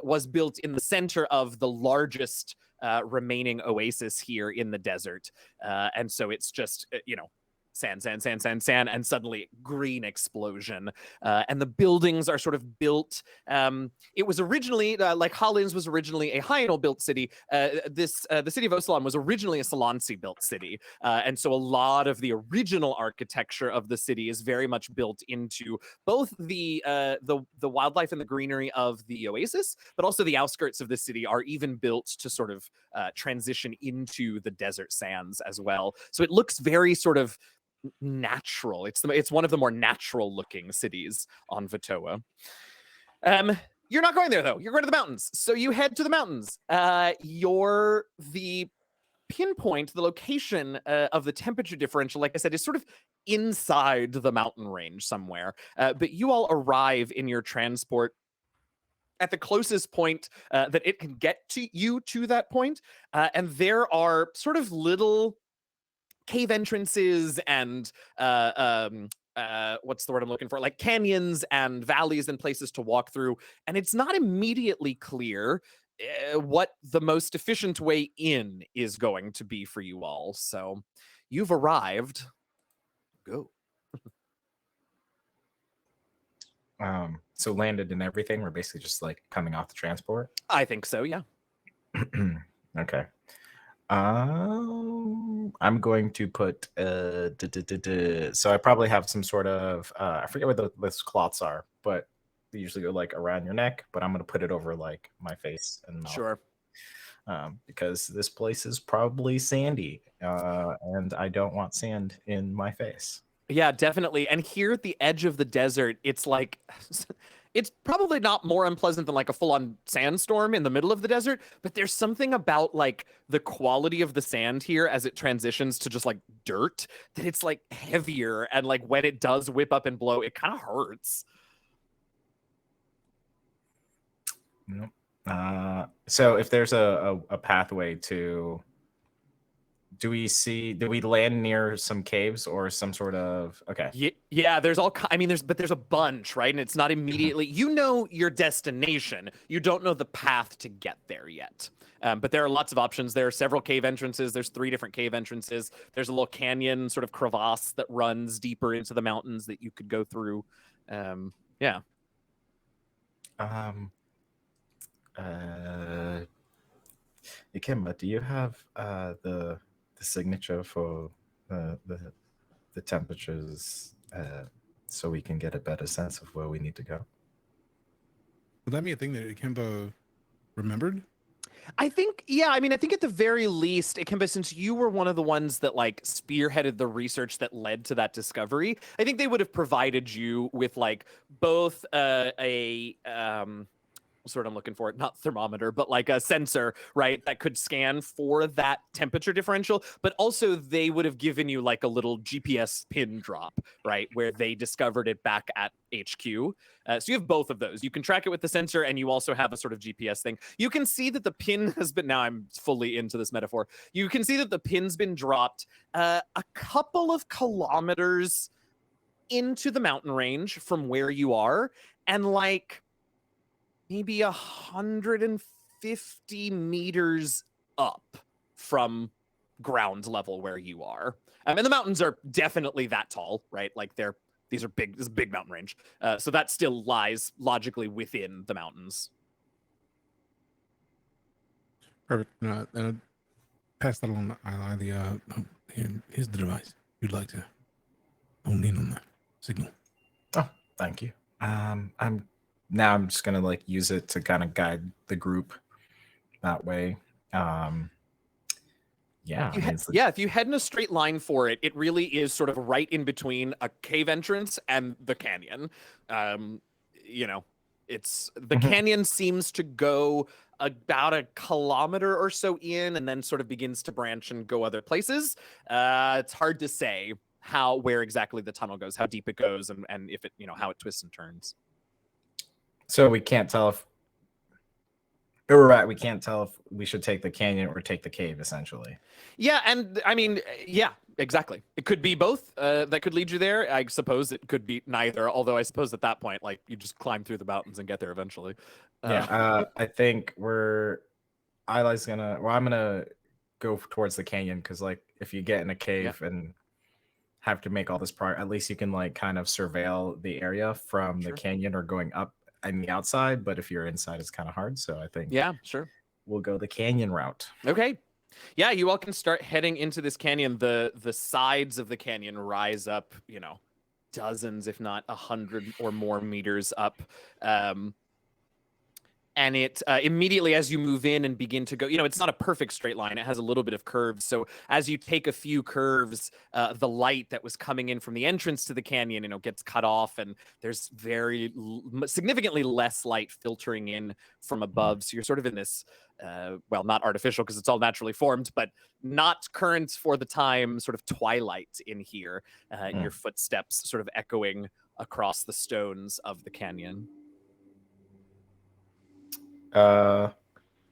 was built in the center of the largest remaining oasis here in the desert, and so it's just sand, and suddenly green explosion. And the buildings are sort of built. It was originally, like Hollins was originally a Hyanal-built city. The city of Osalam was originally a Salansi-built city. And so a lot of the original architecture of the city is very much built into both the wildlife and the greenery of the oasis, but also the outskirts of the city are even built to sort of transition into the desert sands as well. So it looks very sort of natural. It's one of the more natural looking cities on Vitoa. You're not going there though. You're going to the mountains. So you head to the mountains. The pinpoint, the location of the temperature differential, like I said, is sort of inside the mountain range somewhere. But you all arrive in your transport at the closest point that it can get to you to that point. And there are sort of little cave entrances and what's the word I'm looking for? Like canyons and valleys and places to walk through. And it's not immediately clear what the most efficient way in is going to be for you all. So you've arrived. Go. So landed and everything. We're basically just like coming off the transport. I think so, yeah. Okay. I'm going to put so I probably have some sort of I forget what those cloths are, but they usually go like around your neck, but I'm gonna put it over like my face and mouth. Sure. Because this place is probably sandy, and I don't want sand in my face. Yeah, definitely. And here at the edge of the desert, it's like it's probably not more unpleasant than like a full-on sandstorm in the middle of the desert, but there's something about like the quality of the sand here as it transitions to just like dirt that it's like heavier, and like when it does whip up and blow, it kind of hurts. Nope. So if there's a pathway to, do we land near some caves or some sort of, okay. Yeah, there's I mean, there's a bunch, right? And it's not immediately, you know, your destination. You don't know the path to get there yet. But there are lots of options. There are several cave entrances. There's 3 different cave entrances. There's a little canyon sort of crevasse that runs deeper into the mountains that you could go through. Yeah. Ikemba, do you have the signature for the temperatures, so we can get a better sense of where we need to go? Would that be a thing that Ikemba remembered? I think, yeah, I mean, I think at the very least, Ikemba, since you were one of the ones that like spearheaded the research that led to that discovery, I think they would have provided you with like both what's the word I'm looking for? Not thermometer, but like a sensor, right? That could scan for that temperature differential. But also they would have given you like a little GPS pin drop, right? Where they discovered it back at HQ. So you have both of those. You can track it with the sensor, and you also have a sort of GPS thing. You can see that the pin has been, now I'm fully into this metaphor. You can see that the pin's been dropped a couple of kilometers into the mountain range from where you are. And like, maybe 150 meters up from ground level where you are. And the mountains are definitely that tall, right? Like these are big, this is a big mountain range. So that still lies logically within the mountains. Perfect. Pass that along. Here's the device. You'd like to hone in on that signal. Oh, thank you. I'm just gonna like use it to kind of guide the group that way. Yeah. If you head in a straight line for it, it really is sort of right in between a cave entrance and the canyon. You know, it's the canyon seems to go about a kilometer or so in, and then sort of begins to branch and go other places. It's hard to say where exactly the tunnel goes, how deep it goes, and if it, how it twists and turns. So we can't tell if we can't tell if we should take the canyon or take the cave, essentially. Yeah, and I mean, yeah, exactly. It could be both. That could lead you there. I suppose it could be neither. Although I suppose at that point, like, you just climb through the mountains and get there eventually. I think I'm gonna go towards the canyon, because like if you get in a cave and have to make all this progress, at least you can like kind of surveil the area from the canyon or going up on the outside. But if you're inside, it's kind of hard. So I think we'll go the canyon route. Okay. Yeah, you all can start heading into this canyon. The sides of the canyon rise up, dozens, if not 100 or more meters up. And it immediately, as you move in and begin to go, it's not a perfect straight line. It has a little bit of curves. So as you take a few curves, the light that was coming in from the entrance to the canyon, gets cut off, and there's significantly less light filtering in from above. So you're sort of in this, not artificial because it's all naturally formed, but not current for the time, sort of twilight in here. Your footsteps sort of echoing across the stones of the canyon. While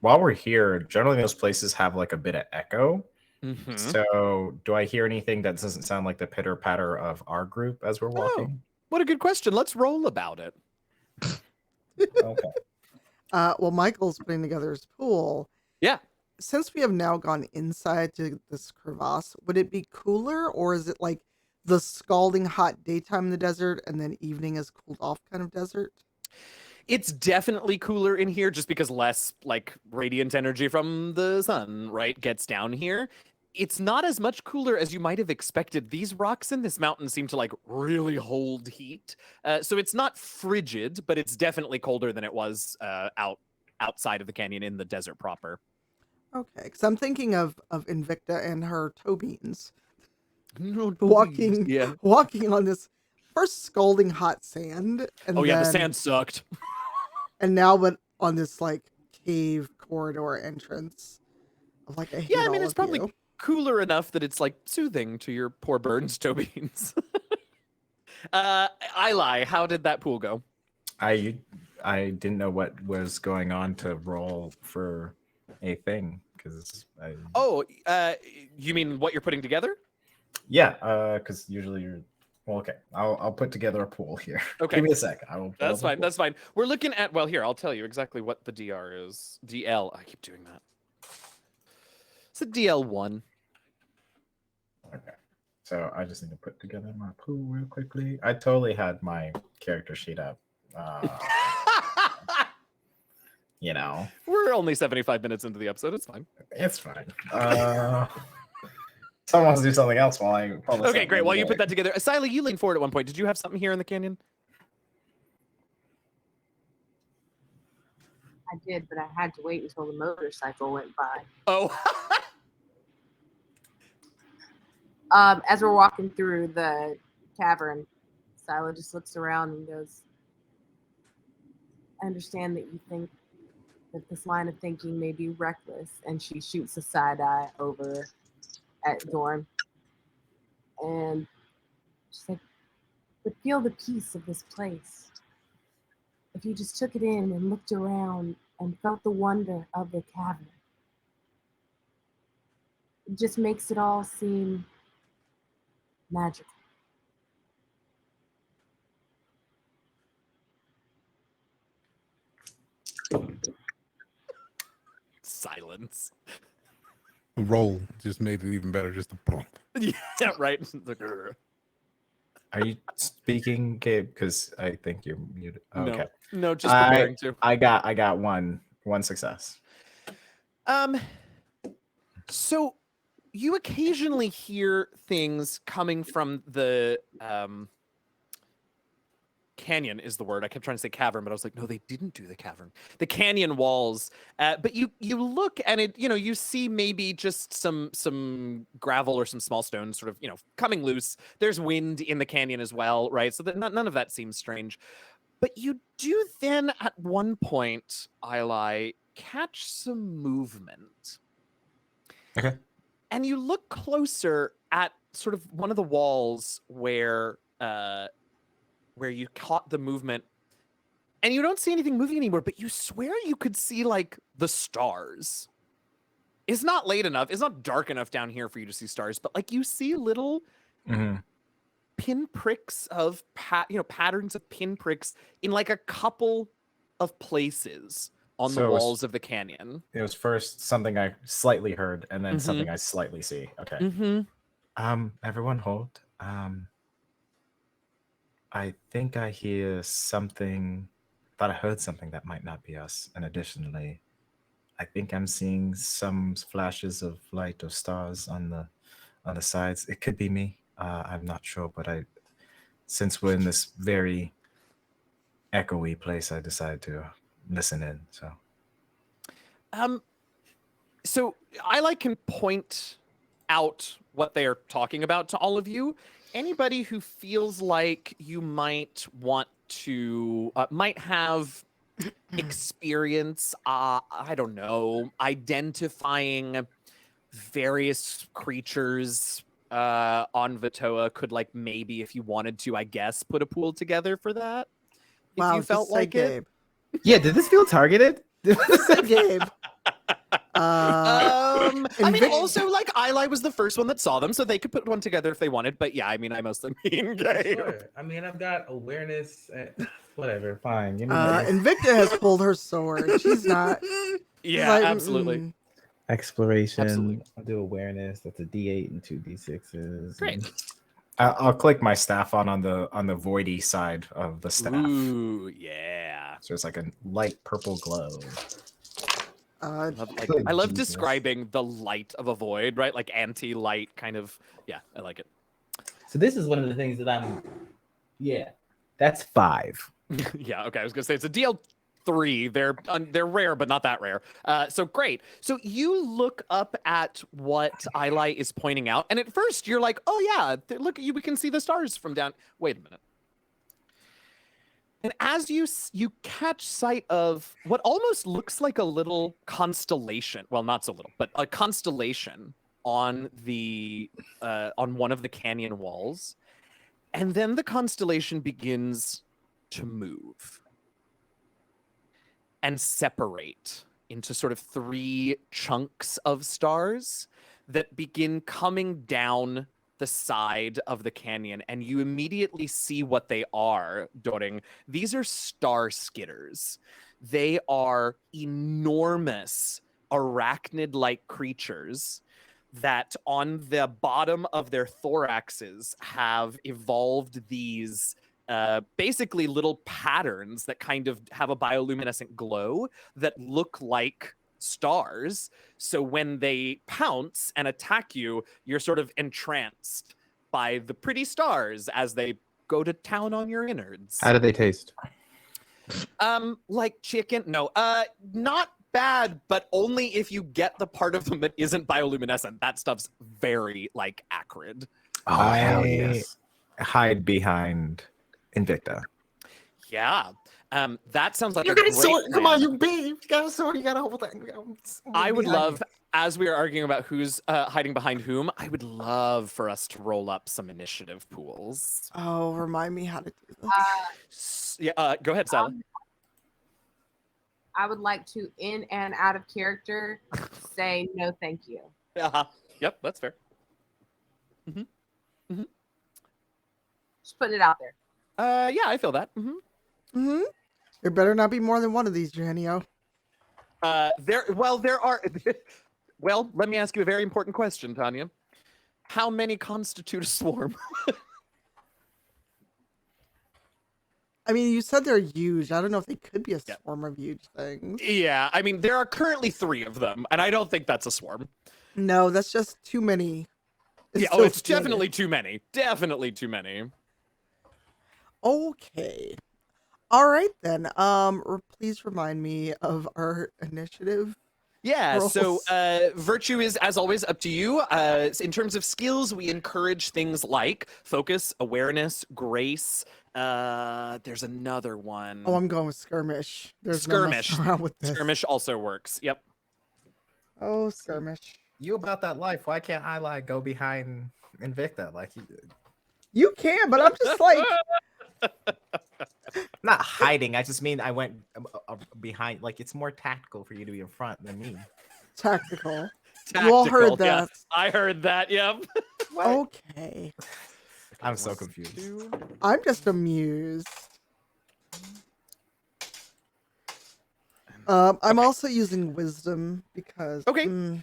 we're here, generally those places have like a bit of echo. So do I hear anything that doesn't sound like the pitter patter of our group as we're walking? What a good question. Let's roll about it. Okay. Well, Michael's putting together his pool. Yeah. Since we have now gone inside to this crevasse, would it be cooler, or is it like the scalding hot daytime in the desert and then evening is cooled off kind of desert? It's definitely cooler in here just because less like radiant energy from the sun, right, gets down here. It's not as much cooler as you might have expected. These rocks in this mountain seem to like really hold heat. So it's not frigid, but it's definitely colder than it was outside of the canyon in the desert proper. Okay, because I'm thinking of Invicta and her toe beans No, walking yeah. walking on this first scalding hot sand, and Oh yeah, the then sand sucked. and now but on this like cave corridor entrance of like I hate Yeah, I mean all it's of probably you. cooler enough that it's like soothing to your poor burns toe beans. Eli, how did that pool go? I didn't know what was going on to roll for a thing because Oh, you mean what you're putting together? yeah, because usually you're well. Okay, I'll put together a pool here. Okay. Give me a sec. I will. pull That's up a fine. pool. That's fine. We're looking at, well, here, I'll tell you exactly what the DR is. DL. I keep doing that. It's a DL1. Okay. So I just need to put together my pool real quickly. I totally had my character sheet up. You know, We're only 75 minutes into the episode. It's fine. it's fine. Someone wants to do something else while I pull this Okay, up great. really While you put quick. that together, Siley, you leaned forward at one point. Did you have something here in the canyon? I did, but I had to wait until the motorcycle went by. Oh. As we're walking through the cavern, Sila just looks around and goes, I understand that you think that this line of thinking may be reckless, and she shoots a side eye over at Dorn. And she's like, but feel the peace of this place. If you just took it in and looked around and felt the wonder of the cavern, it just makes it all seem magical. Silence. The roll just made it even better. Just a bump. Yeah, right. It's like, "Grr." Are you speaking, Gabe? Because I think you're muted. No. Okay. No, just preparing to. I got one success. So you occasionally hear things coming from the canyon is the word. I kept trying to say cavern, but I was like, no, they didn't do the cavern. The canyon walls. But you look and it, you see maybe just some gravel or some small stones sort of, coming loose. There's wind in the canyon as well, right? So that none of that seems strange. But you do then at one point, Eli, catch some movement. Okay. And you look closer at sort of one of the walls where you caught the movement, and you don't see anything moving anymore, but you swear you could see like the stars. It's not late enough. It's not dark enough down here for you to see stars, but like you see little pinpricks of patterns of pinpricks in like a couple of places on So the it was- walls of the canyon. It was first something I slightly heard, and then something I slightly see. Okay. Mm-hmm. Everyone hold. I think I hear something. Thought I heard something that might not be us. And additionally, I think I'm seeing some flashes of light or stars on the sides. It could be me. I'm not sure, but since we're in this very echoey place, I decided to listen in. So I can point out what they are talking about to all of you. Anybody who feels like you might want to might have experience, I don't know, identifying various creatures on Vatoa could like maybe, if you wanted to, I guess, put a pool together for that. If Wow, you felt just say like it. Gabe. Yeah, did this feel targeted? Just say Gabe. I mean, Vic- also, like, Eli was the first one that saw them, so they could put one together if they wanted. But yeah, I mean, I mostly mean Gabe. Sure. I mean, I've got awareness. Whatever, fine. You know, Invicta has pulled her sword. She's not. Yeah, like, absolutely. exploration. Absolutely. I'll do awareness. That's a D8 and 2 D6s. Great. I'll click my staff on the voidy side of the staff. Ooh, yeah. So it's like a light purple glow. Uh, I love Jesus. describing the light of a void, right? Like anti-light kind of. Yeah, I like it. So this is one of the things that I'm. Yeah, that's 5. Yeah, okay. I was gonna say it's a DL3. They're rare, but not that rare. So great. So you look up at what Eli is pointing out, and at first you're like, "Oh yeah, look, we can see the stars from down." Wait a minute. And as you catch sight of what almost looks like a little constellation, well, not so little, but a constellation on on one of the canyon walls, and then the constellation begins to move and separate into sort of 3 chunks of stars that begin coming down the side of the canyon, and you immediately see what they are, Doring. These are star skitters. They are enormous arachnid-like creatures that on the bottom of their thoraxes have evolved these basically little patterns that kind of have a bioluminescent glow that look like stars. So when they pounce and attack you, you're sort of entranced by the pretty stars as they go to town on your innards. How do they taste? Like chicken? No, not bad, but only if you get the part of them that isn't bioluminescent. That stuff's very like acrid. Oh, hell yes. Hide behind Invicta. Yeah. That sounds like You a got a great sword. Come plan. on, you babe. You got a sword. You got a whole thing. I would love, as we are arguing about who's hiding behind whom, I would love for us to roll up some initiative pools. oh, remind me how to do this. Yeah, go ahead, Sally. I would like to, in and out of character, say no, thank you. Yep, that's fair. Just putting it out there. Yeah, I feel that. Mm-hmm. There better not be more than one of these, Eugenio. There are. Well, let me ask you a very important question, Tanya. How many constitute a swarm? I mean, you said they're huge. I don't know if they could be a Yeah. swarm of huge things. Yeah, I mean, there are currently 3 of them, and I don't think that's a swarm. No, that's just too many. Yeah, still it's too many. definitely too many. Definitely too many. Okay. All right then. Please remind me of our initiative. Yeah, so Rolls. virtue is, as always, up to you. In terms of skills, we encourage things like focus, awareness, grace. There's another one. Oh, I'm going with skirmish. There's Skirmish. no messing around with this. Skirmish also works. Yep. Oh, skirmish. You about that life. Why can't I like go behind Invicta? Like, You can, but I'm just like, not hiding. I just mean I went behind. Like, it's more tactical for you to be in front than me. tactical. You all heard Tactical, yeah. that. I heard that. Yep. Okay. I'm so confused. I'm just amused. I'm also using wisdom because. Okay.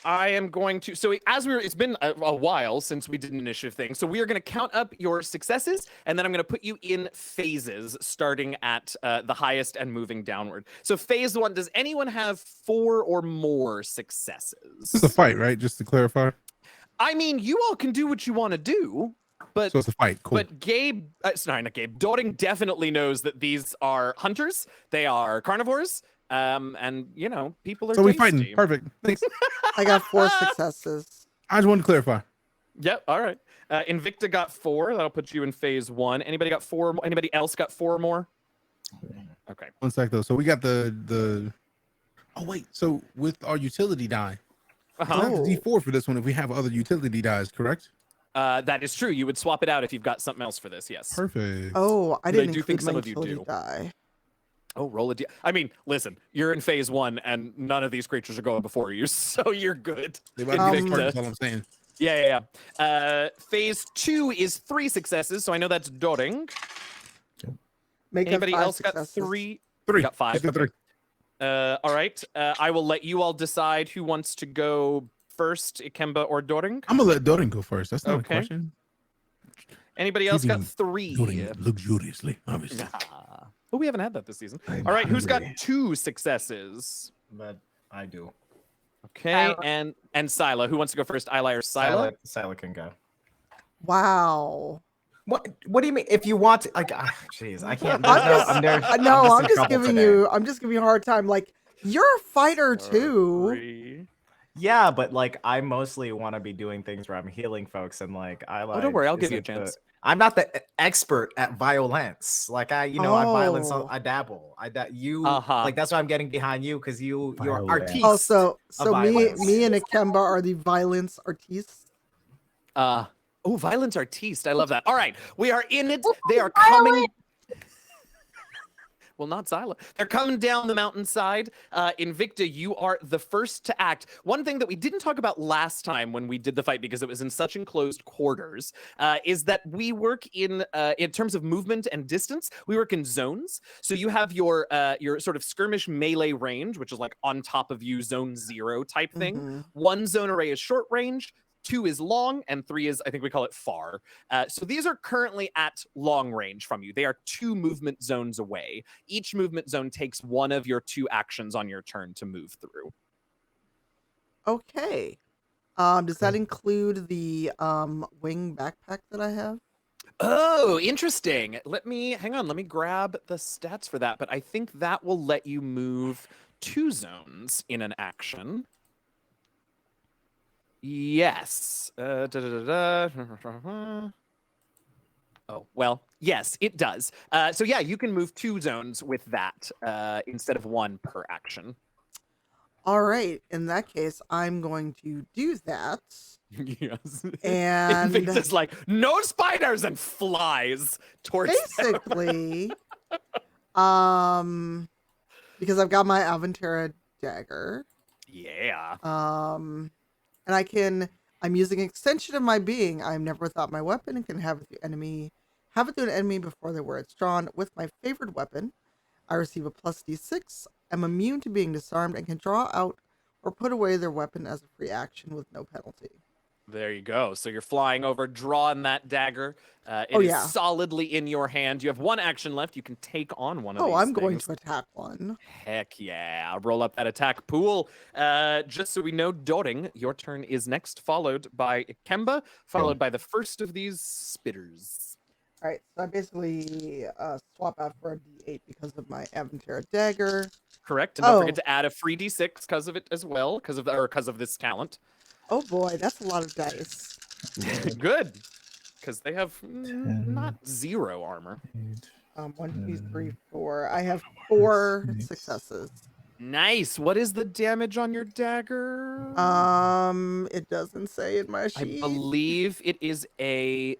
I am going to. So it's been a while since we did an initiative thing. So we are going to count up your successes, and then I'm going to put you in phases, starting at the highest and moving downward. So phase 1. Does anyone have 4 or more successes? This is a fight, right? Just to clarify. I mean, you all can do what you want to do, but So it's a fight. Cool. But Gabe, sorry, not Gabe. Doring definitely knows that these are hunters. They are carnivores. And you know, people are. So we're tasty. fighting. Perfect. Thanks. I got 4 successes. I just wanted to clarify. Yep. All right. Invicta got 4. That'll put you in phase 1. Anybody got 4? Anybody else got 4 or more? Okay. One sec though. So we got the. Oh wait. So with our utility die, we Uh-huh. have the Oh. D4 for this one if we have other utility dies, correct? That is true. You would swap it out if you've got something else for this. Yes. Perfect. Oh, I But I didn't do include think my some of you utility do. die. Oh, roll a d. I mean, listen, you're in phase 1, and none of these creatures are going before you, so you're good. They about to get Invicta. started, that's all I'm saying. Yeah. Phase 2 is 3 successes, so I know that's Doring. Make it Anybody 5 else got successes. 3? 3. Got 5. Just got Okay. 3. All right. I will let you all decide who wants to go first, Ikemba or Doring. I'm gonna let Dorin go first. That's not Okay. a question. Anybody else got Living- 3? Doing luxuriously, obviously. Ah. Oh, we haven't had that this season. I'm All right, who's got hungry. 2 successes? But I do. Okay, Sila. and Sila. Who wants to go first? Eli or Sila? Sila can go. Wow. What do you mean? If you want to, like, jeez, I can't. I'm There's no, just, I'm there. no, I'm in just trouble giving today. you. I'm just giving you a hard time. Like you're a fighter too. 3. Yeah, but like, I mostly want to be doing things where I'm healing folks, and like, I like. Oh, don't worry, I'll give you a isn't the- chance. I'm not the expert at violence. Like I violence. Oh. I dabble. You Uh-huh. like that's why I'm getting behind you because you're Violence. artiste. Oh, so violence. me and Akemba are the violence artistes. Violence artiste. I love that. All right, we are in it. They are coming. Well, not Sila. They're coming down the mountainside. Invicta, you are the first to act. One thing that we didn't talk about last time when we did the fight, because it was in such enclosed quarters, is that we work in terms of movement and distance, we work in zones. So you have your sort of skirmish melee range, which is like on top of you, zone 0 type thing. Mhm. 1 zone array is short range. 2 is long, and 3 is, I think we call it far. So these are currently at long range from you. They are 2 movement zones away. Each movement zone takes 1 of your 2 actions on your turn to move through. Okay. Does that include the wing backpack that I have? Oh, interesting. Let me grab the stats for that, but I think that will let you move 2 zones in an action. Yes. Oh, well, yes, it does. So yeah, you can move 2 zones with that instead of 1 per action. All right. In that case, I'm going to do that. Yes. And Invictus like, no spiders, and flies towards them. basically, because I've got my Aventera dagger. Yeah. And I'm using an extension of my being. I'm never without my weapon and can have it through an enemy before they wear its drawn. With my favorite weapon, I receive a plus D6. I'm immune to being disarmed and can draw out or put away their weapon as a free action with no penalty. There you go. So you're flying over, drawing that dagger. It Oh, is yeah. solidly in your hand. You have 1 action left. You can take on one of these I'm going things. to attack one. Heck yeah. Roll up that attack pool. Just so we know, Doring, your turn is next, followed by Kemba, followed by the first of these spitters. All right, so I basically swap out for a D8 because of my Aventera dagger. Correct. And don't Oh. forget to add a free D6 because of it as well, because of this talent. Oh boy, that's a lot of dice. Good. Because they have not 0 armor. 1, 2, 3, 4. I have 4 successes. Nice. What is the damage on your dagger? It doesn't say in my I sheet. believe it is a.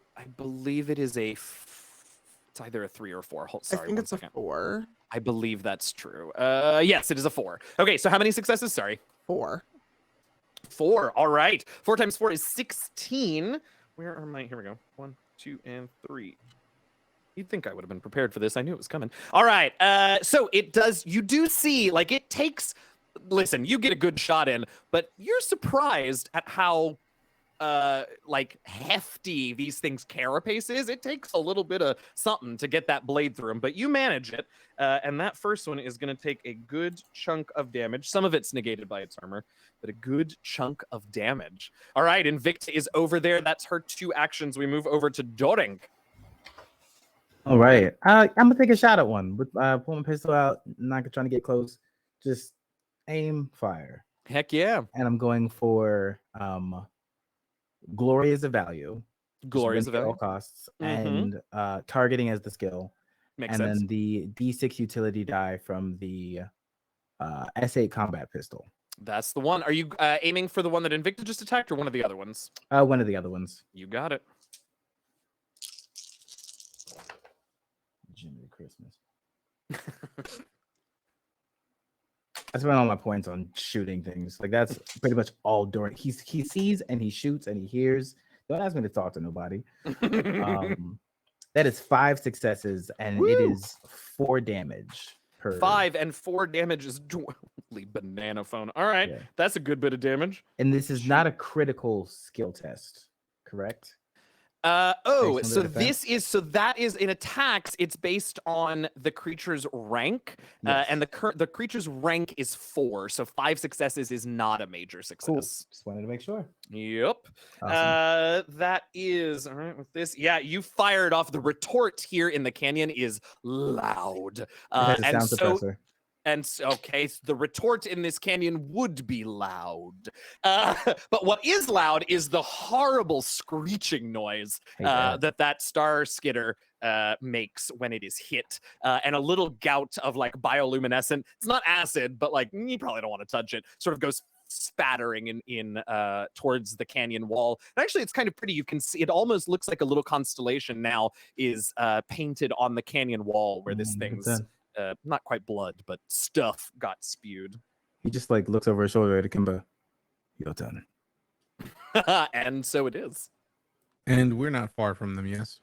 It's either a 3 or 4. Sorry, I think one it's second. a 4. I believe that's true. Yes, it is a 4. Okay, so how many successes? Sorry. 4. 4. All right. 4 times 4 is 16. Where are my? Here we go. 1, 2, and 3. You'd think I would have been prepared for this. I knew it was coming. All right. So it does. You do see, like, it takes. Listen, you get a good shot in, but you're surprised at how like hefty these things carapace is. It takes a little bit of something to get that blade through them, but you manage it. And that first one is going to take a good chunk of damage. Some of it's negated by its armor, but a good chunk of damage. All right, Invicta is over there. That's her 2 actions. We move over to Doring. All right. I'm gonna take a shot at one with pull my pistol out, not trying to get close. Just aim, fire. Heck yeah. And I'm going for glory as a value. Glory is Win a at all value. costs, Mhm. and targeting as the skill. Makes and sense. then the D6 utility die from the S8 combat pistol. That's the one. Are you aiming for the one that Invicta just attacked or one of the other ones? One of the other ones. You got it. Jimmy Christmas. I spent all my points on shooting things. Like that's pretty much all during. He sees and he shoots and he hears. Don't ask me to talk to nobody. That is 5 successes and it is 4 damage per. 5 and 4 damage is holy banana phone. All right, Yeah. that's a good bit of damage. And this is not a critical skill test, correct? on So their defense? that is in attacks. It's based on the creature's rank, Yes. and the creature's rank is 4. So 5 successes is not a major Cool. success. Just wanted to make sure. Yep. Awesome. That is all right with this. Yeah, you fired off. The retort here in the canyon is loud, It has a and sound so suppressor. okay, so the retort in this canyon would be loud. But what is loud is the horrible screeching noise Hate that. that star skitter makes when it is hit, and a little gout of like bioluminescent. It's not acid, but like you probably don't want to touch it. Sort of goes spattering in towards the canyon wall. And actually, it's kind of pretty. You can see it almost looks like a little constellation now is painted on the canyon wall where this Look at thing's. that. Not quite blood, but stuff got spewed. He just like looks over his shoulder at Kimba. Your turn. And so it is. And we're not far from them, yes.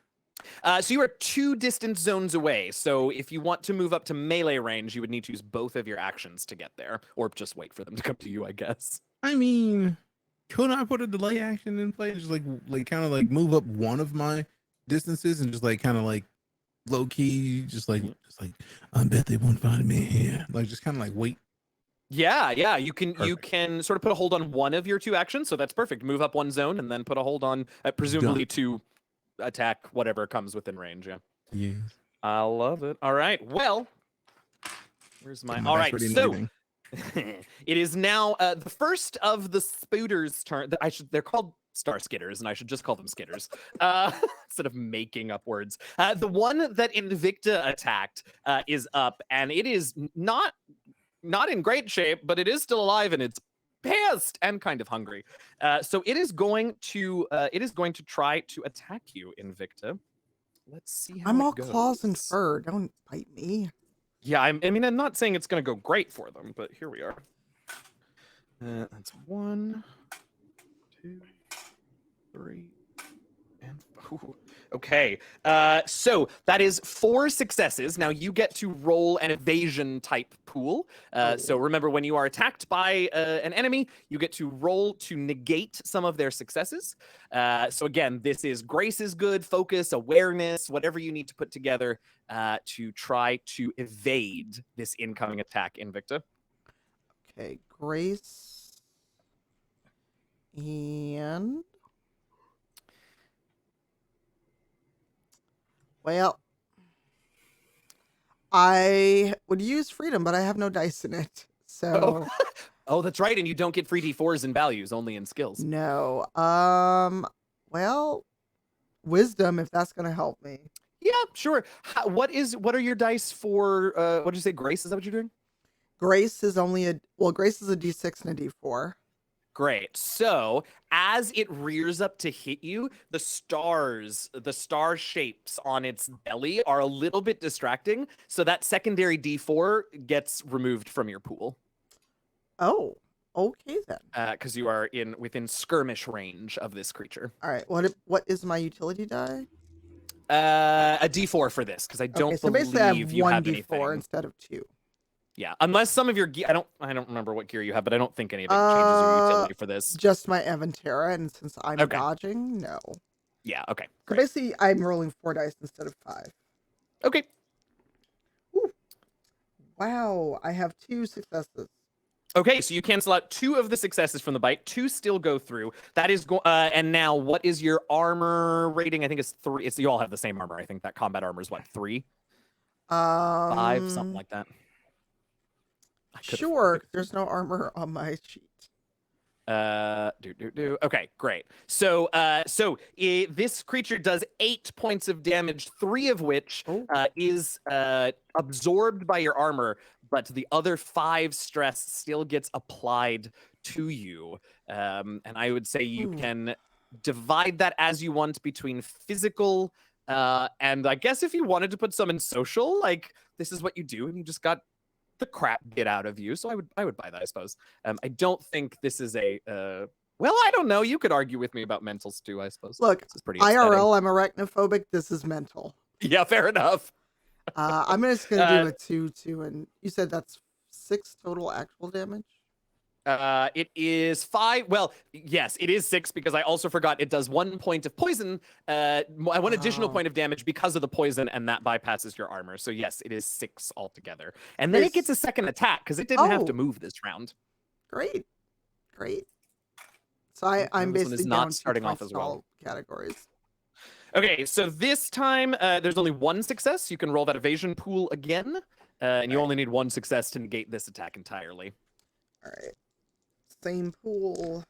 So you are 2 distance zones away. So if you want to move up to melee range, you would need to use both of your actions to get there, or just wait for them to come to you, I guess. I mean, could I put a delay action in play? Just like kind of like move up one of my distances and just like kind of like low key, just like I bet they won't find me here. Like just kind of like wait. Yeah, you can Perfect. sort of put a hold on one of your 2 actions. So that's perfect. Move up one zone and then put a hold on presumably to attack whatever comes within range. Yeah. Yes. I love it. All right. Well, where's my? My All dice right. ready and So everything. it is now the first of the spooters' turn. They're called star skitters, and I should just call them skitters instead of making up words. The one that Invicta attacked is up, and it is not in great shape, but it is still alive, and it's pissed and kind of hungry. So it is going to try to attack you, Invicta. Let's see how I'm it all goes. claws and fur. Don't bite me. Yeah, I mean, I'm not saying it's going to go great for them, but here we are. That's 1, 2, 3, and ooh, okay. So that is 4 successes. Now you get to roll an evasion type pool. So remember, when you are attacked by an enemy, you get to roll to negate some of their successes. So again, this is grace is good, focus, awareness, whatever you need to put together to try to evade this incoming attack, Invicta. Okay, Grace. And well, I would use freedom, but I have no dice in it. So Oh, that's right, and you don't get free D4s in values, only in skills. no. Well, wisdom if that's gonna help me. Yeah, sure. What are your dice for what did you say, Grace? Is that what you're doing? Grace is only Grace is a D6 and a D4. Great. So as it rears up to hit you, the star shapes on its belly are a little bit distracting. So that secondary D4 gets removed from your pool. Oh, okay then. Because you are within skirmish range of this creature. All right. What is my utility die? A D4 for this, because I don't so basically I have believe you one have D4 anything. instead of 2. Yeah, unless some of your gear, I don't remember what gear you have, but I don't think any of it changes your utility for this. Just my Aventera, and since I'm Okay. dodging, no. Yeah, okay. So Great. basically, I'm rolling 4 dice instead of 5. Okay. Ooh. Wow, I have 2 successes. Okay, so you cancel out 2 of the successes from the bite. 2 still go through. That is and now what is your armor rating? I think it's 3. You all have the same armor. I think that combat armor is what, 3? 5, something like that. Sure, there's no armor on my sheet. Okay, great. So this creature does 8 points of damage, 3 of which is absorbed by your armor, but the other 5 stress still gets applied to you. And I would say you can divide that as you want between physical and I guess if you wanted to put some in social, like this is what you do, and you just got the crap get out of you. So I would buy that, I suppose. I don't think this is a well, I don't know. You could argue with me about mentals too, I suppose. Look, this is pretty IRL, I'm arachnophobic. This is mental. Yeah, fair enough. I'm just gonna do a 2, and you said that's 6 total actual damage. It is 5. Well, yes, it is 6 because I also forgot it does 1 point of poison, 1 additional Oh. point of damage because of the poison, and that bypasses your armor. So yes, it is 6 altogether. And then it gets a second attack because it didn't have to Oh. move this round. Great. So No, I'm this one is basically not down to starting my off as well. stall categories. Okay, so this time there's only 1 success. You can roll that evasion pool again, and you only need 1 success to negate this attack entirely. All right. Same pool.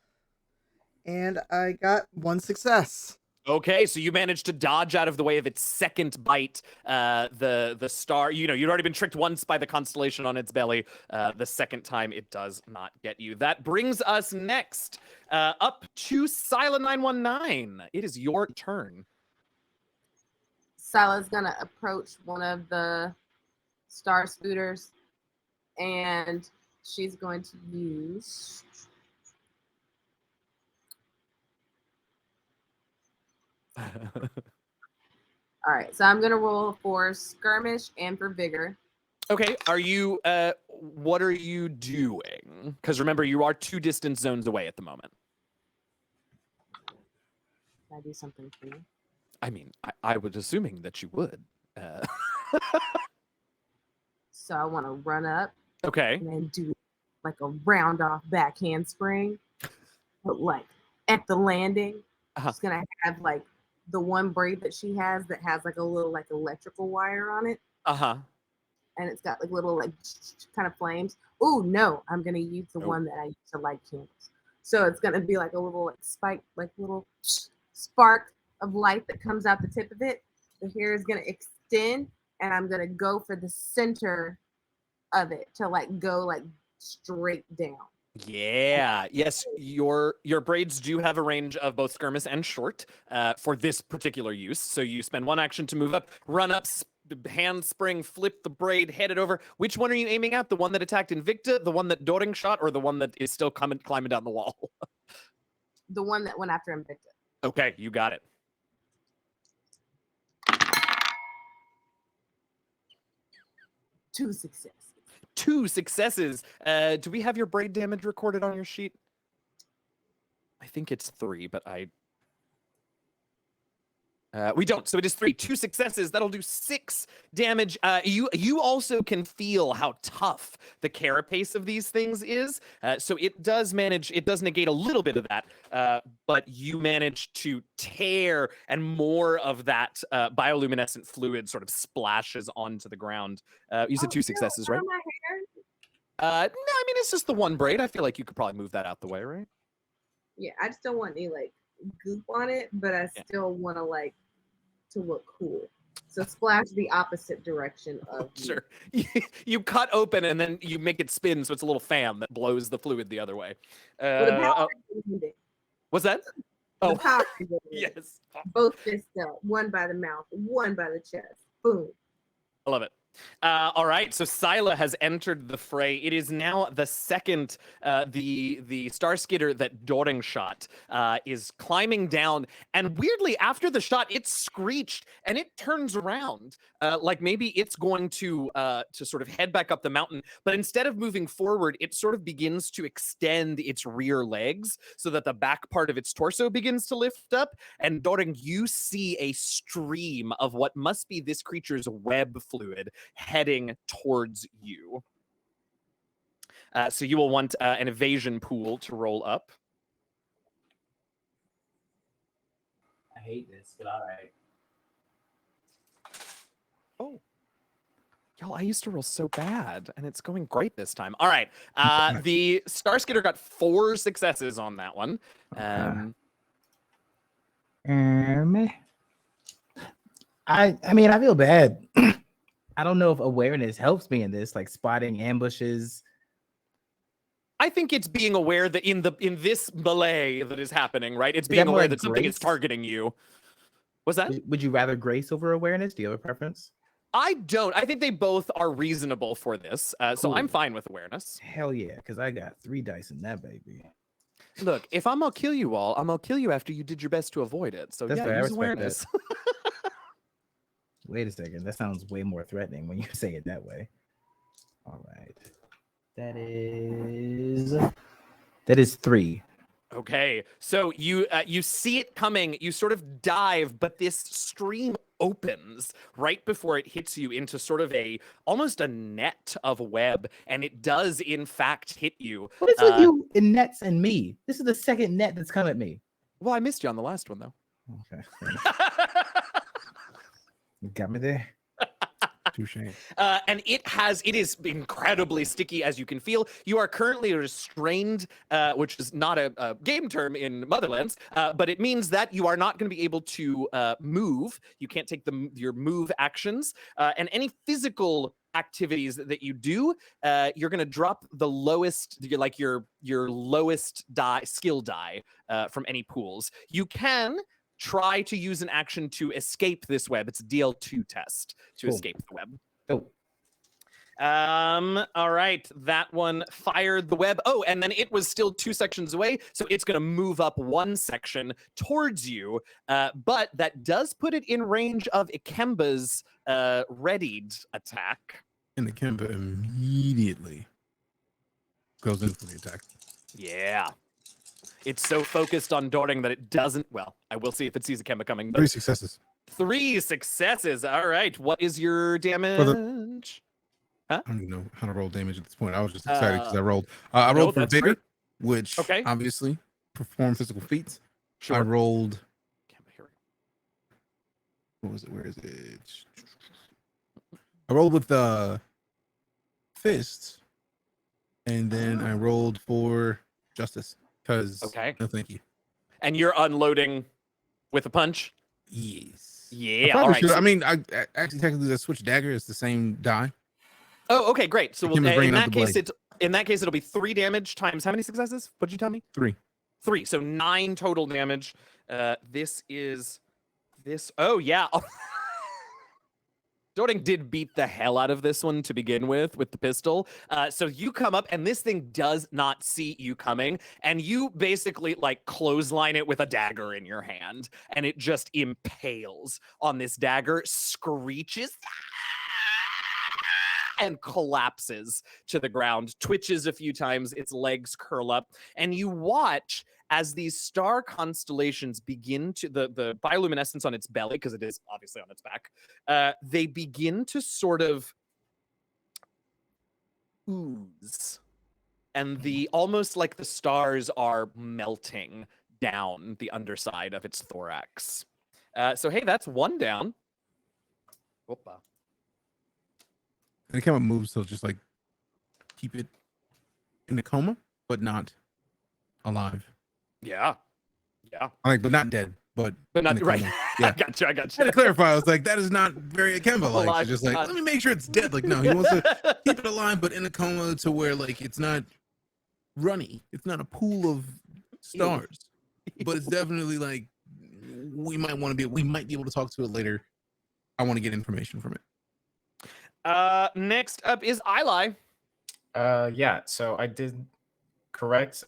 And I got 1 success. Okay, so you managed to dodge out of the way of its second bite. The star, you'd already been tricked once by the constellation on its belly. The second time, it does not get you. That brings us next up to Sila 919. It is your turn. Sila's gonna approach one of the star scooters, and she's going to use. All right, so I'm gonna roll for skirmish and for vigor. Okay, are you? What are you doing? Because remember, you are 2 distance zones away at the moment. Can I do something for you? I mean, I was assuming that you would. So I want to run up Okay. and then do like a round off back handspring, but like at the landing, she's gonna have like the one braid that she has that has like a little like electrical wire on it, Uh-huh. and it's got like little like kind of flames. Oh no, I'm gonna use the Oh. one that I use to light candles. So it's gonna be like a little like spike, like little spark of light that comes out the tip of it. The hair is gonna extend, and I'm gonna go for the center of it to like go like straight down. Yeah. Yes, your braids do have a range of both skirmish and short for this particular use. So you spend 1 action to move up, run up, hand spring, flip the braid, head it over. Which one are you aiming at? The one that attacked Invicta, the one that Doring shot, or the one that is still climbing down the wall? The one that went after Invicta. Okay, you got it. Two successes. 2 successes. Do we have your braid damage recorded on your sheet? I think it's 3, but we don't. So it is 3. 2 successes. That'll do 6 damage. You also can feel how tough the carapace of these things is. So it does negate a little bit of that. But you manage to tear, and more of that bioluminescent fluid sort of splashes onto the ground. You said 2 successes, right? My No, I mean, it's just the one braid. I feel like you could probably move that out the way, right? Yeah, I just don't want any like goop on it, but I still want to like to look cool. So splash the opposite direction of me. Sure. You cut open and then you make it spin, so it's a little fan that blows the fluid the other way. With a power ending. What's that? The Oh, power ending. yes. Both fists up, one by the mouth, one by the chest. Boom. I love it. All right, so Sila has entered the fray. It is now the second, the star skidder that Doring shot is climbing down, and weirdly, after the shot, it screeched and it turns around, like maybe it's going to sort of head back up the mountain. But instead of moving forward, it sort of begins to extend its rear legs so that the back part of its torso begins to lift up. And Doring, you see a stream of what must be this creature's web fluid heading towards you. So you will want an evasion pool to roll up. I hate this, but all right. Oh. Y'all, I used to roll so bad, and it's going great this time. All right. The Star Skidder got 4 successes on that one. I mean, I feel bad. I don't know if awareness helps me in this, like spotting ambushes. I think it's being aware that in this melee that is happening, right? It's Is being that more aware like that something is grace? targeting you. What's that? Would you rather grace over awareness? Do you have a preference? I don't. I think they both are reasonable for this. So I'm Cool. fine with awareness. Hell yeah, because I got 3 dice in that baby. Look, if I'm gonna kill you all, I'm gonna kill you after you did your best to avoid it. So That's yeah, fair, I use respect awareness. Wait a second. That sounds way more threatening when you say it that way. All right. That is That is 3. Okay, so you see it coming, you sort of dive, but this stream opens right before it hits you into sort of almost a net of web, and it does in fact hit you. What is with you in nets and me? This is the second net that's come at me. Well, I missed you on the last one though. Okay. You got me there. Touche. And it is incredibly sticky, as you can feel. You are currently restrained, which is not a game term in Motherlands, but it means that you are not going to be able to move. You can't take your move actions, and any physical activities that you do, you're going to drop the lowest, your lowest skill die from any pools. You can try to use an action to escape this web. It's a DL2 test to escape the web. Oh. All right, that one fired the web. Oh, and then it was still 2 sections away, so it's going to move up 1 section towards you, but that does put it in range of Ikemba's readied attack. And the Kemba immediately goes in for the attack. Yeah. It's so focused on Doring that it doesn't. Well, I will see if it sees a Kemba coming. But 3 successes. 3 successes. All right. What is your damage? I don't even know how to roll damage at this point. I was just excited because I rolled. no, I rolled for that's vigor, great. which Okay. obviously perform physical feats. Sure. I rolled. Kemba, here What was it? Where is it? I rolled with fists, and then I rolled for justice. Because Okay. no, thank you. And you're unloading with a punch? Yes. Yeah. All right. I mean, I actually technically the switch dagger is the same die. Oh, okay, great. So Kim is in bringing out that the case, it'll be 3 damage times how many successes? What did you tell me? 3. 3. So 9 total damage. This. Oh yeah. Doring did beat the hell out of this one to begin with the pistol. So you come up and this thing does not see you coming. And you basically like clothesline it with a dagger in your hand. And it just impales on this dagger, screeches and collapses to the ground, twitches a few times, its legs curl up. And you watch as these star constellations begin to, the bioluminescence on its belly, because it is obviously on its back, they begin to sort of ooze. And almost like the stars are melting down the underside of its thorax. So hey, that's 1 down. Whoopa. And it kind of moves, so just like keep it in a coma, but not alive. Yeah. But not dead, but not in a right. coma. Yeah. I got I had to clarify. I was like, that is not very Akemba like. Alive, Just like, not- let me make sure it's dead. Like, no, he wants to keep it alive, but in a coma to where like it's not runny. It's not a pool of stars, but it's definitely like we might be able to talk to it later. I want to get information from it. Next up is Eli. Yeah, so I did correct.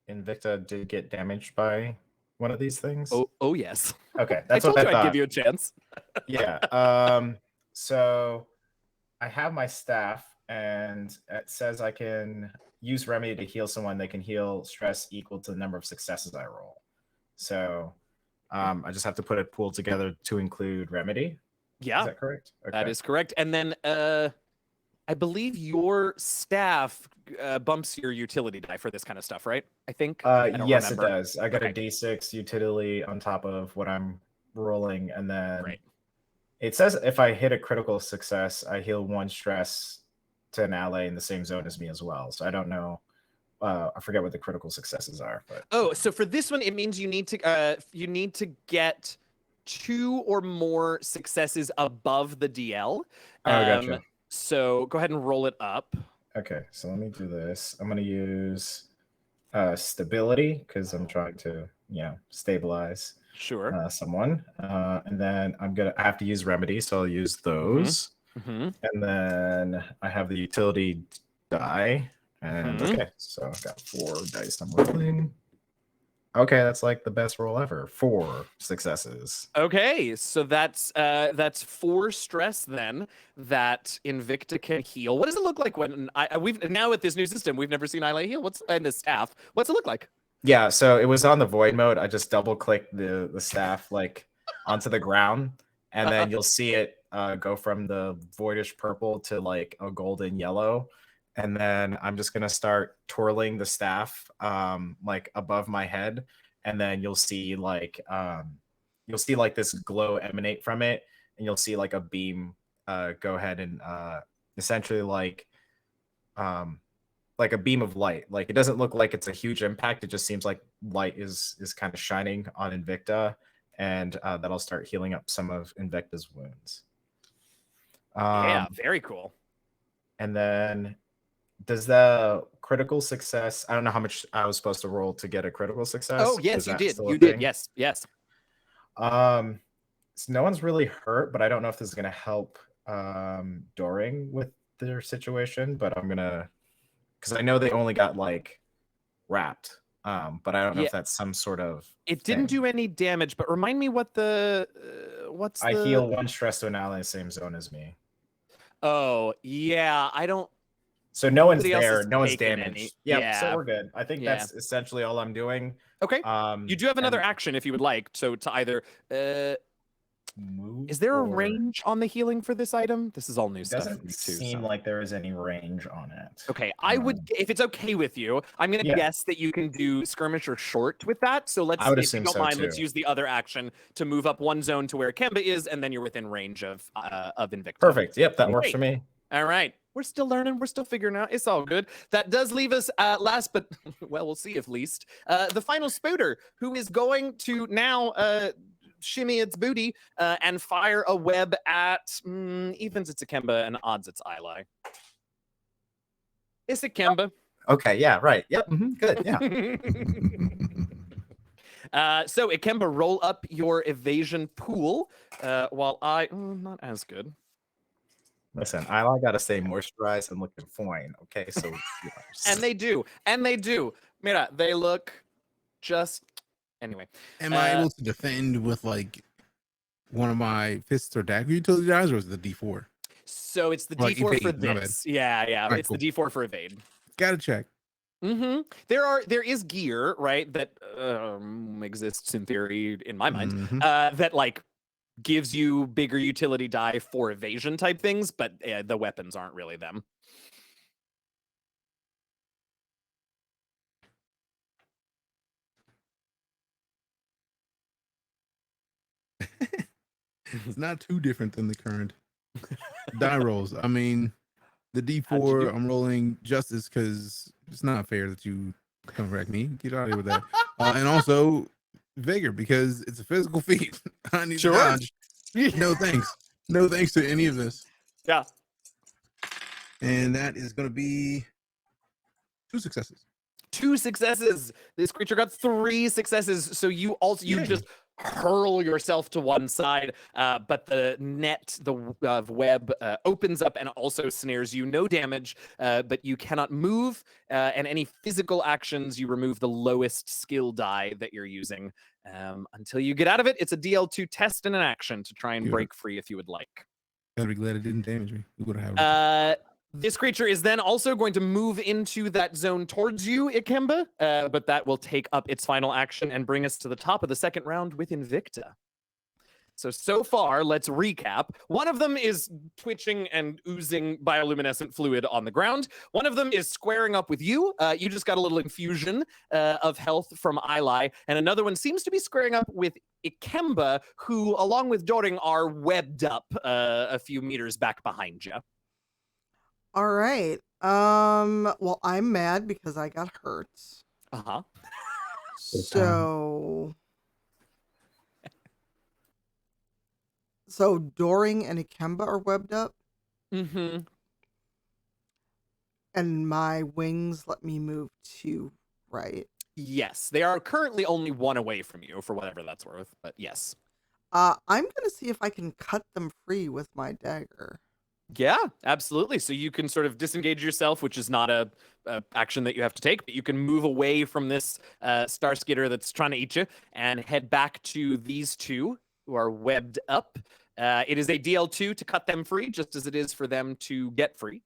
Invicta did get damaged by one of these things. Oh yes. Okay, I that's told what you I I'd thought. give you a chance. Yeah. So I have my staff, and it says I can use remedy to heal someone. They can heal stress equal to the number of successes I roll. So I just have to put a pool together to include remedy. Yeah, Is that correct? Okay. that is correct. And then I believe your staff bumps your utility die for this kind of stuff, right? I think. I don't Yes, remember. it does. I got Okay. a D6 utility on top of what I'm rolling, and then Right. it says if I hit a critical success, I heal 1 stress to an ally in the same zone as me as well. So I don't know. I forget what the critical successes are, but Oh, so for this one, it means you need to get 2 or more successes above the DL. Gotcha. So go ahead and roll it up. Okay, so let me do this. I'm going to use stability because I'm trying to, stabilize Sure. someone. And then I have to use remedy, so I'll use those. Mm-hmm. And then I have the utility die. And Mhm. okay, so I've got 4 dice I'm rolling. Okay, that's like the best roll ever. 4 successes. Okay, so that's 4 stress then that Invicta can heal. What does it look like when we've now with this new system we've never seen Isla heal? And the staff? What's it look like? Yeah, so it was on the void mode. I just double clicked the staff like onto the ground, and then you'll see it go from the voidish purple to like a golden yellow. And then I'm just gonna start twirling the staff like above my head, and then you'll see like this glow emanate from it, and you'll see like a beam go ahead and essentially like a beam of light. Like it doesn't look like it's a huge impact. It just seems like light is kind of shining on Invicta, and that'll start healing up some of Invicta's wounds. Yeah, very cool. And then does the critical success? I don't know how much I was supposed to roll to get a critical success. Oh yes, Is you that did. still a You did. thing? Yes, yes. So no one's really hurt, but I don't know if this is gonna help Doring with their situation. But I'm gonna, because I know they only got like wrapped. But I don't know Yeah. if that's some sort of. It didn't thing. do any damage, but remind me what the what's I the heal 1 stress to an ally in the same zone as me. Oh, yeah, I don't So no one's Nobody else there. has No one's taken damaged. any. Yep. So Yeah. we're good. I think Yeah. that's essentially all I'm doing. Okay. You do have another and action if you would like. So to either move. is there a or- range on the healing for this item? This is all new It stuff for doesn't me too. seem So. like there is any range on it. Okay, I would, if it's okay with you, I'm gonna Yeah. guess that you can do skirmish or short with that. So let's, I would if you assume don't so, mind, let's too. use the other action to move up 1 zone to where Kemba is, and then you're within range of Invicta. Perfect. Yep, that works Great. for me. All right. We're still learning. We're still figuring out. It's all good. That does leave us last, but well, we'll see if least. The final spooter, who is going to now shimmy its booty and fire a web at evens it's Akemba and odds it's Eli. It's Akemba. Okay. Yeah. Right. Yep. Good. Yeah. So Akemba, roll up your evasion pool while I not as good. Listen, I gotta stay moisturized and looking fine. Okay, so And they do. Mira, they look just anyway. Am I able to defend with like one of my fists or dagger utility dice, or is it the D4? So it's the Like D4 for evade, my bad. this. Yeah. Alright, It's cool. the D4 for evade. Gotta check. There is gear, right, that exists in theory in my mind, Mhm. that like gives you bigger utility die for evasion type things, but the weapons aren't really them. It's not too different than the current die rolls. I mean, the How'd you D4, do? I'm rolling justice because it's not fair that you come wreck me. Get out of here with that. And also vigor because it's a physical feat. I need Sure. to dodge. No thanks. No thanks to any of this. Yeah. And that is going to be 2 successes. 2 successes. This creature got 3 successes. So you Yay. just hurl yourself to one side, but the net, the web opens up and also snares you. No damage, but you cannot move. And any physical actions, you remove the lowest skill die that you're using until you get out of it. It's a DL2 test and an action to try and Yeah. break free if you would like. Gotta be glad it didn't damage me. We would have. This creature is then also going to move into that zone towards you, Ikemba, but that will take up its final action and bring us to the top of the second round with Invicta. So far, let's recap. One of them is twitching and oozing bioluminescent fluid on the ground. One of them is squaring up with you. You just got a little infusion of health from Eli. And another one seems to be squaring up with Ikemba, who, along with Doring, are webbed up a few meters back behind you. All right. Well, I'm mad because I got hurt. Uh-huh. So Doring and Ikemba are webbed up, Mm-hmm. and my wings let me move to right. Yes, they are currently only 1 away from you, for whatever that's worth, but yes. I'm gonna see if I can cut them free with my dagger. Yeah, absolutely. So you can sort of disengage yourself, which is not a action that you have to take, but you can move away from this star skitter that's trying to eat you and head back to these two who are webbed up. It is a DL2 to cut them free, just as it is for them to get free.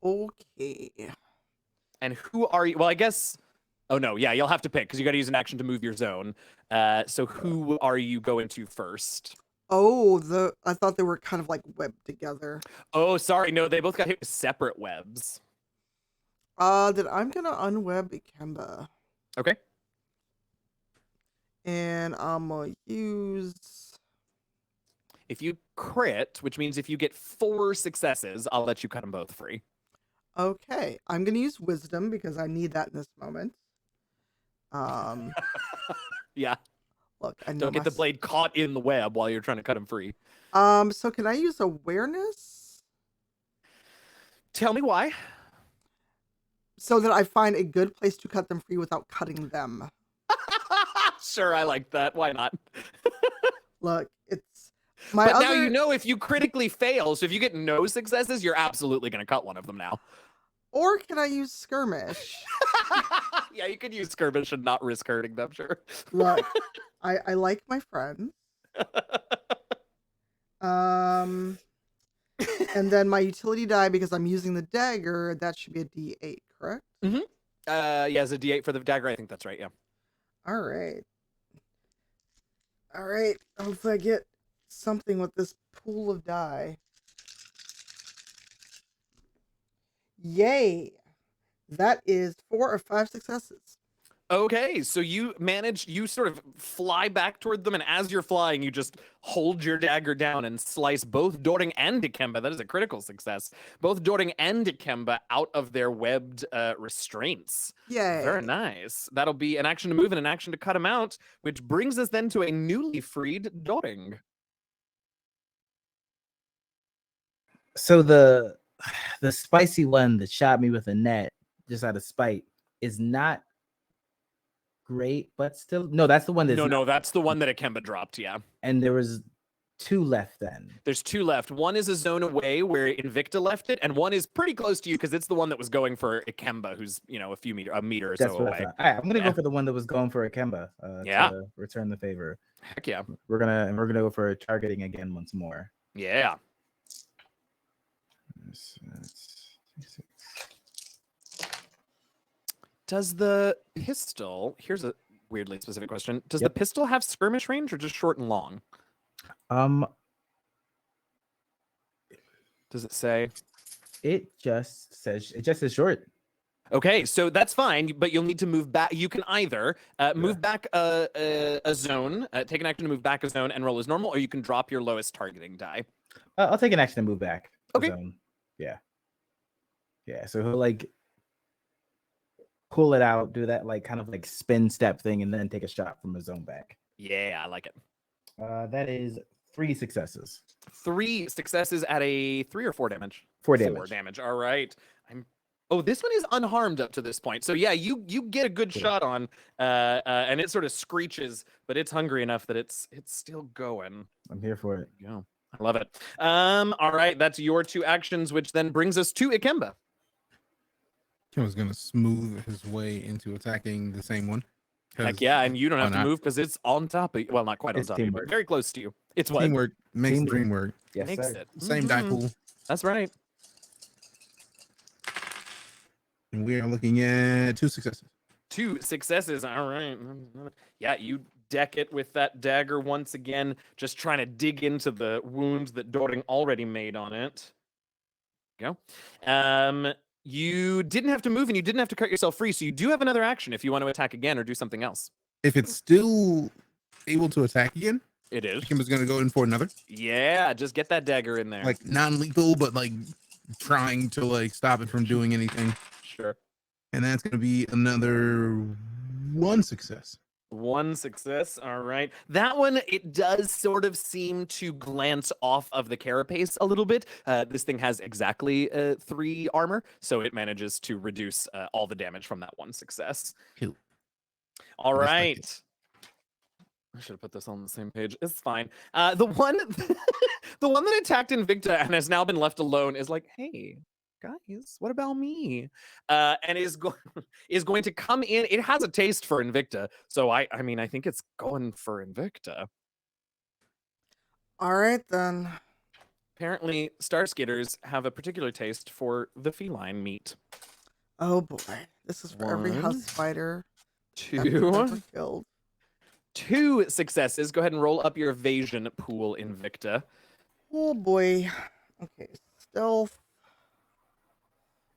Okay. And who are you? Well, I guess. Oh no, yeah, you'll have to pick because you got to use an action to move your zone. So who are you going to first? Oh, I thought they were kind of like webbed together. Oh, sorry, no, they both got hit with separate webs. Then I'm gonna unweb Ikemba. Okay. And I'm gonna use. If you crit, which means if you get 4 successes, I'll let you cut them both free. Okay, I'm gonna use wisdom because I need that in this moment. Yeah. Look, I know Don't get the blade caught in the web while you're trying to cut him free. So can I use awareness Tell me why. so that I find a good place to cut them free without cutting them? Sure, I like that. Why not? Look, it's my But other. now you know if you critically fail, so if you get no successes, you're absolutely going to cut one of them now. Or can I use skirmish? Yeah, you could use skirmish and not risk hurting them, sure. Look, I like my friends. And then my utility die, because I'm using the dagger, that should be a D8, correct? Yeah, it's a D8 for the dagger. I think that's right, yeah. All right. All right. Hopefully I get something with this pool of die. Yay. That is 4 or 5 successes. Okay, so you sort of fly back toward them, and as you're flying, you just hold your dagger down and slice both Doring and Dikemba. That is a critical success. Both Doring and Dikemba out of their webbed restraints. Yay. Very nice. That'll be an action to move and an action to cut him out, which brings us then to a newly freed Doring. So the spicy one that shot me with a net just out of spite is not great, but still no. That's the one that's No, that's the one that Ikemba dropped. Yeah. And there was 2 left then. There's 2 left. One is a zone away where Invicta left it, and one is pretty close to you because it's the one that was going for Ikemba, who's a meter or That's so what away. I thought. All right, I'm gonna go for the one that was going for Akemba. To return the favor. Heck yeah. We're gonna go for targeting again once more. Yeah. Does the pistol? Here's a weirdly specific question. Does the pistol have skirmish range or just short and long? Does it say? It just says short. Okay, so that's fine, but you'll need to move back. You can either move back a zone, take an action to move back a zone and roll as normal, or you can drop your lowest targeting die. I'll take an action to move back. Okay. Yeah. So he'll like pull it out, do that like kind of like spin step thing, and then take a shot from a zone back. Yeah, I like it. That is 3 successes. 3 successes at a 3 or 4 damage. 4 damage. 4 damage. All right. Oh, this one is unharmed up to this point. So yeah, you get a good shot on, and it sort of screeches, but it's hungry enough that it's still going. I'm here for it. Yeah, I love it. All right, that's your 2 actions, which then brings us to Ikemba. Ikemba's gonna smooth his way into attacking the same one. Heck yeah, and you don't have to move because it's on top of you. Well, not quite on It's top of you, teamwork. but very close to you. It's what? Teamwork makes the Teamwork. dream work. Yes, Makes sir. it. Same die pool. That's right. And we are looking at 2 successes. 2 successes. All right. Yeah, you deck it with that dagger once again, just trying to dig into the wounds that Doring already made on it. Go. You didn't have to move and you didn't have to cut yourself free, so you do have another action if you want to attack again or do something else. If it's still able to attack again, It is. Ikemba's gonna go in for another. Yeah, just get that dagger in there. Like non-lethal, but like trying to like stop it from doing anything. Sure. And that's gonna be another 1 success. 1 success. All right. That one, it does sort of seem to glance off of the carapace a little bit. This thing has exactly 3 armor, so it manages to reduce all the damage from that 1 success. Cool. All Respect right. it. I should have put this on the same page. It's fine. The one, the one that attacked Invicta and has now been left alone is like, hey, guys, what about me? And is is going to come in. It has a taste for Invicta, so I mean, I think it's going for Invicta. All right then. Apparently, Star Skaters have a particular taste for the feline meat. Oh boy, this is for every house One, spider that we've ever killed. 2 successes. Go ahead and roll up your evasion pool, Invicta. Oh boy. Okay, stealth.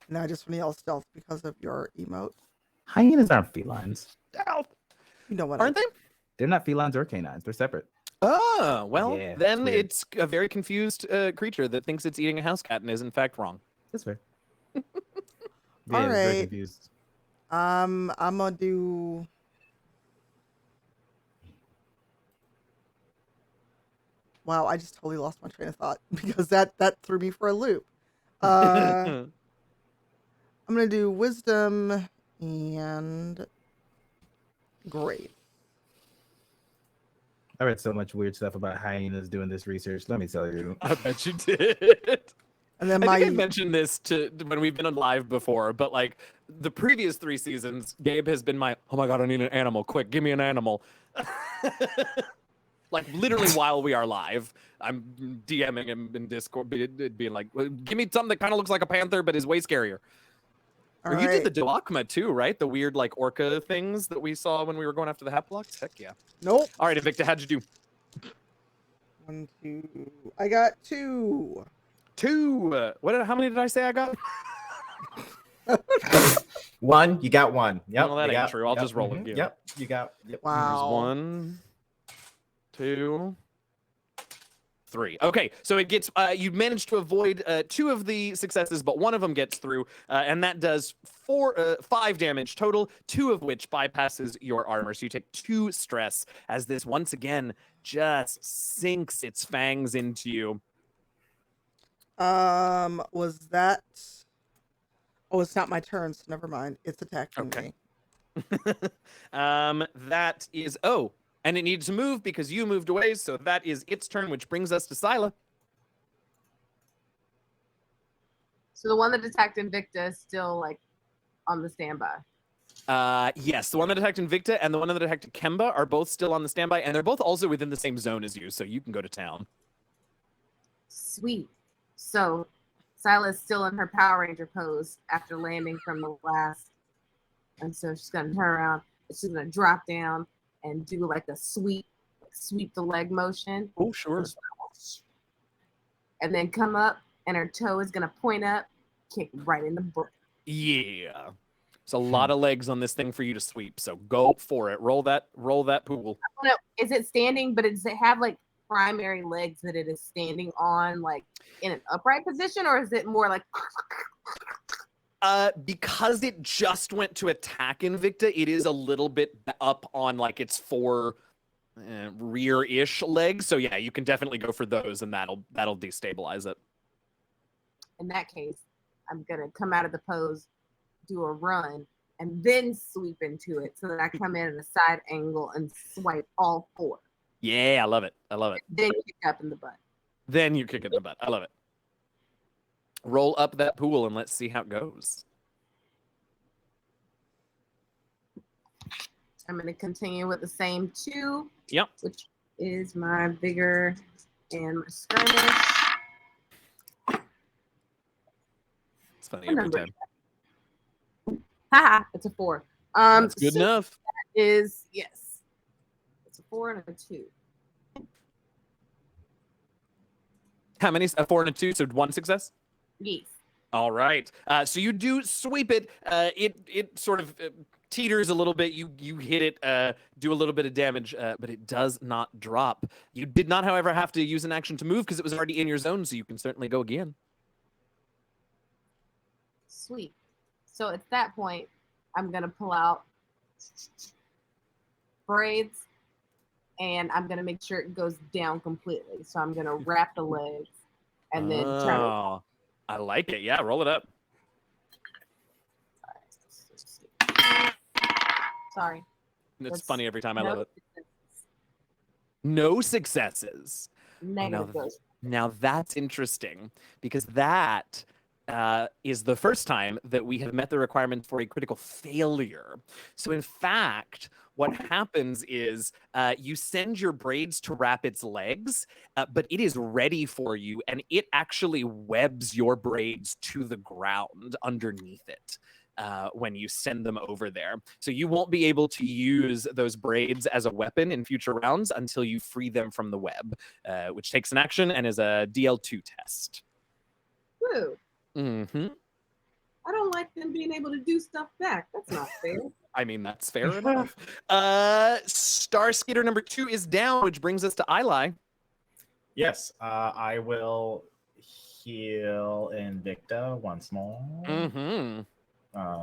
No, I just want to yell stealth because of your emote. Hyenas aren't felines. Stealth. You know what? Aren't they? They're not felines or canines. They're separate. Oh, well, Yeah, then weird. it's a very confused creature that thinks it's eating a house cat and is in fact wrong. That's fair. All it's very right. confused. I'm gonna do. Wow, I just totally lost my train of thought because that threw me for a loop. I'm gonna do wisdom and great. I read so much weird stuff about hyenas doing this research. Let me tell you. I bet you did. And then I think I mentioned this to when we've been on live before, but like the previous 3 seasons, Gabe has been my, oh my god, I need an animal, quick, give me an animal. Like literally while we are live, I'm DMing him in Discord, being like, give me something that kind of looks like a panther but is way scarier. All Or you right. did the Duakma too, right? The weird like orca things that we saw when we were going after the hat blocks. Heck yeah. Nope. All right, Invicta, how'd you do? 1, 2. I got 2. 2. How many did I say I got? 1, you got 1. Yep. Well, that you ain't got, true. I'll yep, just roll it mhm, again. Yep, you got. Yep. Wow. There's 1, 2, 3. Okay, so it gets you managed to avoid 2 of the successes, but 1 of them gets through, and that does 5 damage total, 2 of which bypasses your armor. So you take 2 stress as this once again just sinks its fangs into you. Was that? Oh, it's not my turn, so never mind. It's attacking Okay. me. That is and it needed to move because you moved away, so that is its turn, which brings us to Scylla. So the one that attacked Invicta is still like on the standby. Yes, the one that attacked Invicta and the one that attacked Kemba are both still on the standby, and they're both also within the same zone as you, so you can go to town. Sweet. So Sila's still in her Power Ranger pose after landing from the last. And so she's gonna turn around and she's gonna drop down and do like a sweep the leg motion. Oh, sure. And then come up and her toe is gonna point up, kick right in the butt. Yeah. There's a lot of legs on this thing for you to sweep, so go for it. Roll that pool. I don't know, is it standing, but does it have like primary legs that it is standing on like in an upright position, or is it more like Because it just went to attack Invicta, it is a little bit up on like its 4 rear-ish legs. So yeah, you can definitely go for those, and that'll destabilize it. in that case, I'm gonna come out of the pose, do a run, and then sweep into it so that I come in at a side angle and swipe all 4. Yeah, I love it. Then kick up in the butt. Then you kick it in the butt. I love it. Roll up that pool and let's see how it goes. I'm going to continue with the same 2. Yep. Which is my vigor and my skirmish. It's funny every time. Haha, it's a 4. That's good so enough. that is, yes. It's a 4 and a 2. How many? A 4 and a 2, so 1 success? Yes. All right. So you do sweep it. It sort of teeters a little bit. You hit it, do a little bit of damage, but it does not drop. You did not, however, have to use an action to move because it was already in your zone, so you can certainly go again. Sweet. So at that point, I'm going to pull out braids, and I'm going to make sure it goes down completely. So I'm going to wrap the legs and then turn it. I like it. Yeah, roll it up. Sorry. It's funny every time. I love it. No successes. Negative goes. Now that's interesting because that is the first time that we have met the requirement for a critical failure. So in fact, what happens is you send your braids to wrap its legs, but it is ready for you, and it actually webs your braids to the ground underneath it. When you send them over there. So you won't be able to use those braids as a weapon in future rounds until you free them from the web, which takes an action and is a DL2 test. Woo. Mm-hmm. I don't like them being able to do stuff back. That's not fair. I mean, that's fair enough. Star Skater number 2 is down, which brings us to Eli. Yes, I will heal Invicta once more. Mm-hmm.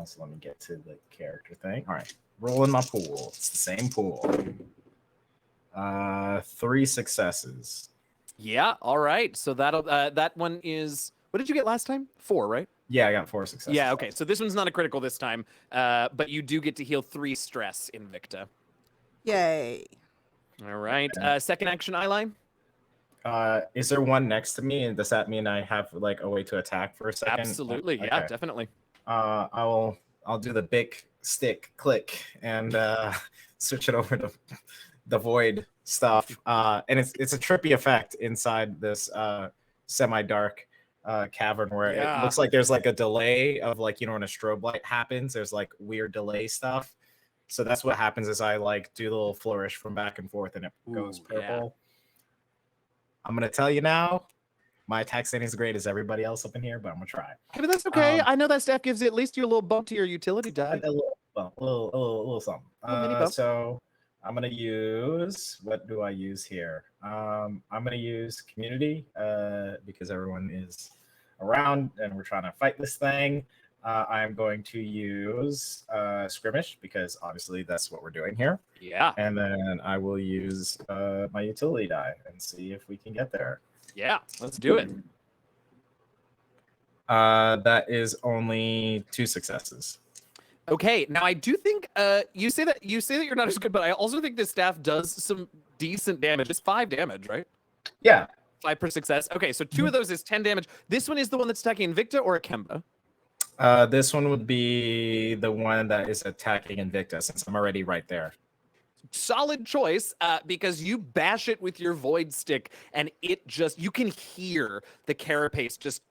So let me get to the character thing. All right, roll in my pool. It's the same pool. 3 successes. Yeah, all right. So that'll that one is, what did you get last time? 4, right? Yeah, I got 4 successes. Yeah, okay. So this one's not a critical this time, but you do get to heal 3 stress, Invicta. Yay. All right. Second action, Eyeline. Is there one next to me, and does that mean I have like a way to attack for a second? Absolutely. Okay. Yeah, definitely. I'll do the big stick click and switch it over to the void stuff. And it's a trippy effect inside this semi-dark cavern where it looks like there's like a delay of like, you know, when a strobe light happens, there's like weird delay stuff. So that's what happens is I like do the little flourish from back and forth and it goes purple. Yeah. I'm gonna tell you now, my attack standing is great as everybody else up in here, but I'm gonna try. Hey, but that's okay. I know that staff gives at least you a little bump to your utility die. A little something. mini bump. So I'm gonna use, what do I use here? I'm gonna use community because everyone is around and we're trying to fight this thing. I'm going to use skirmish because obviously that's what we're doing here. Yeah. And then I will use my utility die and see if we can get there. Yeah, let's do it. That is only 2 successes. Okay, now I do think you say that you're not as good, but I also think this staff does some decent damage. It's 5 damage, right? Yeah. 5 per success. Okay, so 2 of those is 10 damage. This one is the one that's attacking Invicta or Akemba? This one would be the one that is attacking Invicta since I'm already right there. Solid choice, because you bash it with your void stick and it just, you can hear the carapace just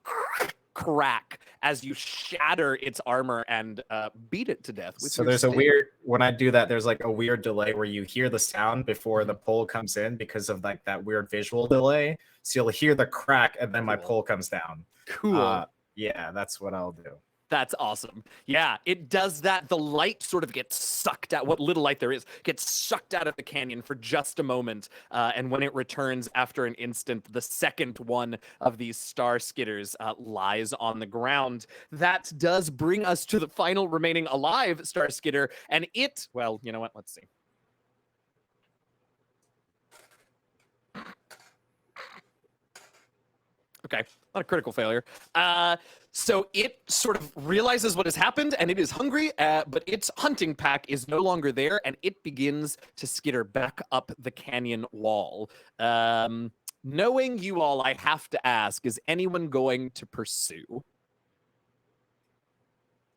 crack as you shatter its armor and beat it to death. So there's a weird, when I do that, there's like a weird delay where you hear the sound before the pole comes in because of like that weird visual delay. So you'll hear the crack and then my pole comes down. Cool. Yeah, that's what I'll do. That's awesome. Yeah, it does that. The light sort of gets sucked out. What little light there is gets sucked out of the canyon for just a moment. And when it returns after an instant, the second one of these star skitters lies on the ground. That does bring us to the final remaining alive star skitter. And it, well, you know what? Let's see. Okay, not a critical failure. So it sort of realizes what has happened and it is hungry, but its hunting pack is no longer there and it begins to skitter back up the canyon wall. Knowing you all, I have to ask, is anyone going to pursue?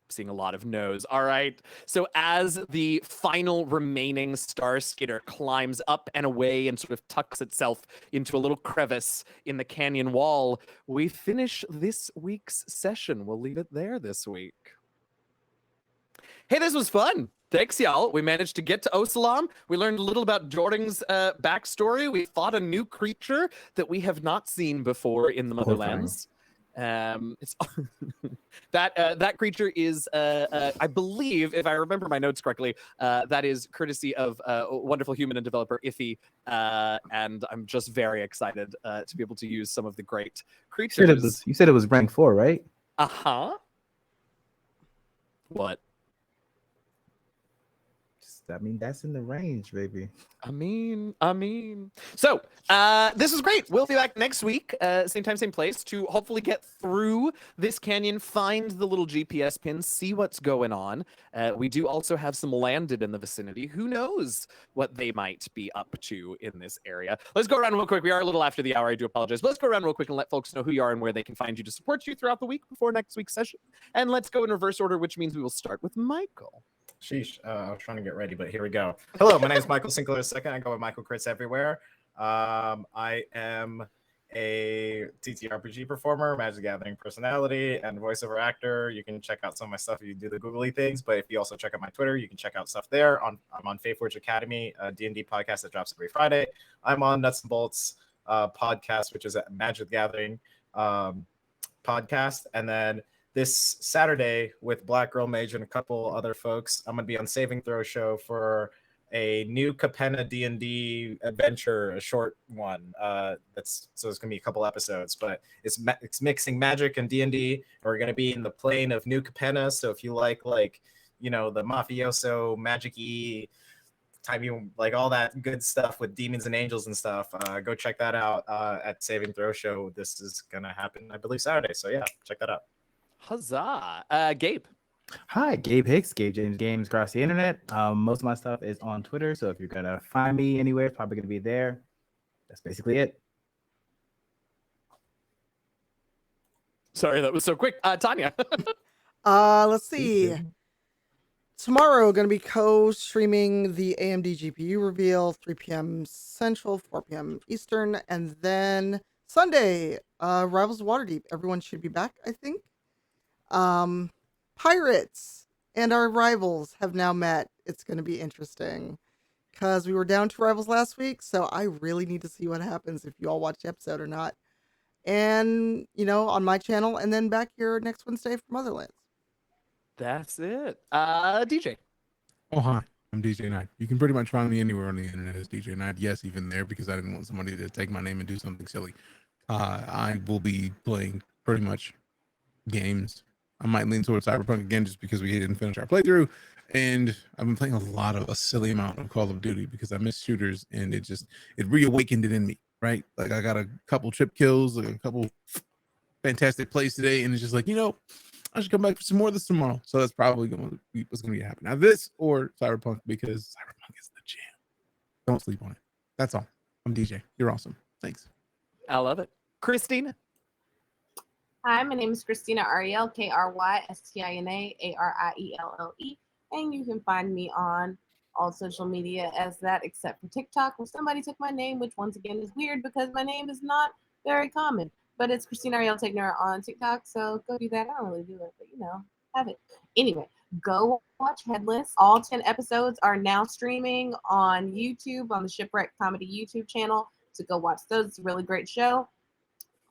Seeing a lot of no's. All right. So as the final remaining star skitter climbs up and away and sort of tucks itself into a little crevice in the canyon wall, we finish this week's session. We'll leave it there this week. Hey, this was fun. Thanks, y'all. We managed to get to Osalam. We learned a little about Jordan's backstory. We fought a new creature that we have not seen before in the Motherlands. It's that creature is I believe, if I remember my notes correctly, that is courtesy of wonderful human and developer Iffy, and I'm just very excited to be able to use some of the great creatures. You said it was rank 4, right? Uh-huh. What? I mean, that's in the range, baby. I mean. So, this was great. We'll be back next week, same time, same place, to hopefully get through this canyon, find the little GPS pins, see what's going on. We do also have some landed in the vicinity. Who knows what they might be up to in this area? Let's go around real quick. We are a little after the hour. I do apologize. But let's go around real quick and let folks know who you are and where they can find you to support you throughout the week before next week's session. And let's go in reverse order, which means we will start with Michael. Sheesh. I was trying to get ready, but here we go. Hello, my name is Michael Sinclair II. I go with Michael Crits everywhere. I am a TTRPG performer, Magic the Gathering personality, and voiceover actor. You can check out some of my stuff if you do the googly things, but if you also check out my Twitter, you can check out stuff there. I'm on Faithforge Academy, a D&D podcast that drops every Friday. I'm on Nuts and Bolts podcast, which is a Magic the Gathering podcast. And then this Saturday with Black Girl Mage and a couple other folks, I'm going to be on Saving Throw show for a new Capenna D&D adventure, a short one. So it's going to be a couple episodes, but it's mixing magic and D&D. We're going to be in the plane of New Capenna. So if you like, the mafioso, magic-y type, like all that good stuff with demons and angels and stuff, go check that out at Saving Throw show. This is going to happen, I believe, Saturday. So yeah, check that out. Huzzah. Gabe. Hi, Gabe Hicks, Gabe James Games across the internet. Most of my stuff is on Twitter, so if you're gonna find me anywhere, it's probably gonna be there. That's basically it. Sorry, that was so quick. Tanya. Let's see. Tomorrow, going to be co-streaming the AMD GPU reveal, 3 p.m. Central, 4 p.m. Eastern, and then Sunday, Rivals of Waterdeep. Everyone should be back, I think. Pirates and our rivals have now met. It's going to be interesting because we were down to rivals last week, so I really need to see what happens if you all watch the episode or not. And, on my channel, and then back here next Wednesday for Motherlands. That's it. DJ. Oh, hi. I'm DJ Knight. You can pretty much find me anywhere on the internet as DJ Knight. Yes, even there, because I didn't want somebody to take my name and do something silly. I will be playing pretty much games. I might lean towards Cyberpunk again just because we didn't finish our playthrough. And I've been playing a silly amount of Call of Duty because I miss shooters, and it reawakened it in me, right? Like I got a couple trip kills, a couple fantastic plays today, and it's just like, I should come back for some more of this tomorrow. So that's probably what's going to be happening. Now this or Cyberpunk, because Cyberpunk is the jam. Don't sleep on it. That's all. I'm DJ. You're awesome. Thanks. I love it. Christina. Hi, my name is Christina Ariel, KRYSTINA ARIELLE, and you can find me on all social media as that, except for TikTok, where somebody took my name, which once again is weird because my name is not very common. But it's Christina Ariel Tegner on TikTok, so go do that. I don't really do it, but have it. Anyway, go watch Headless. All 10 episodes are now streaming on YouTube, on the Shipwreck Comedy YouTube channel. So go watch those. It's a really great show.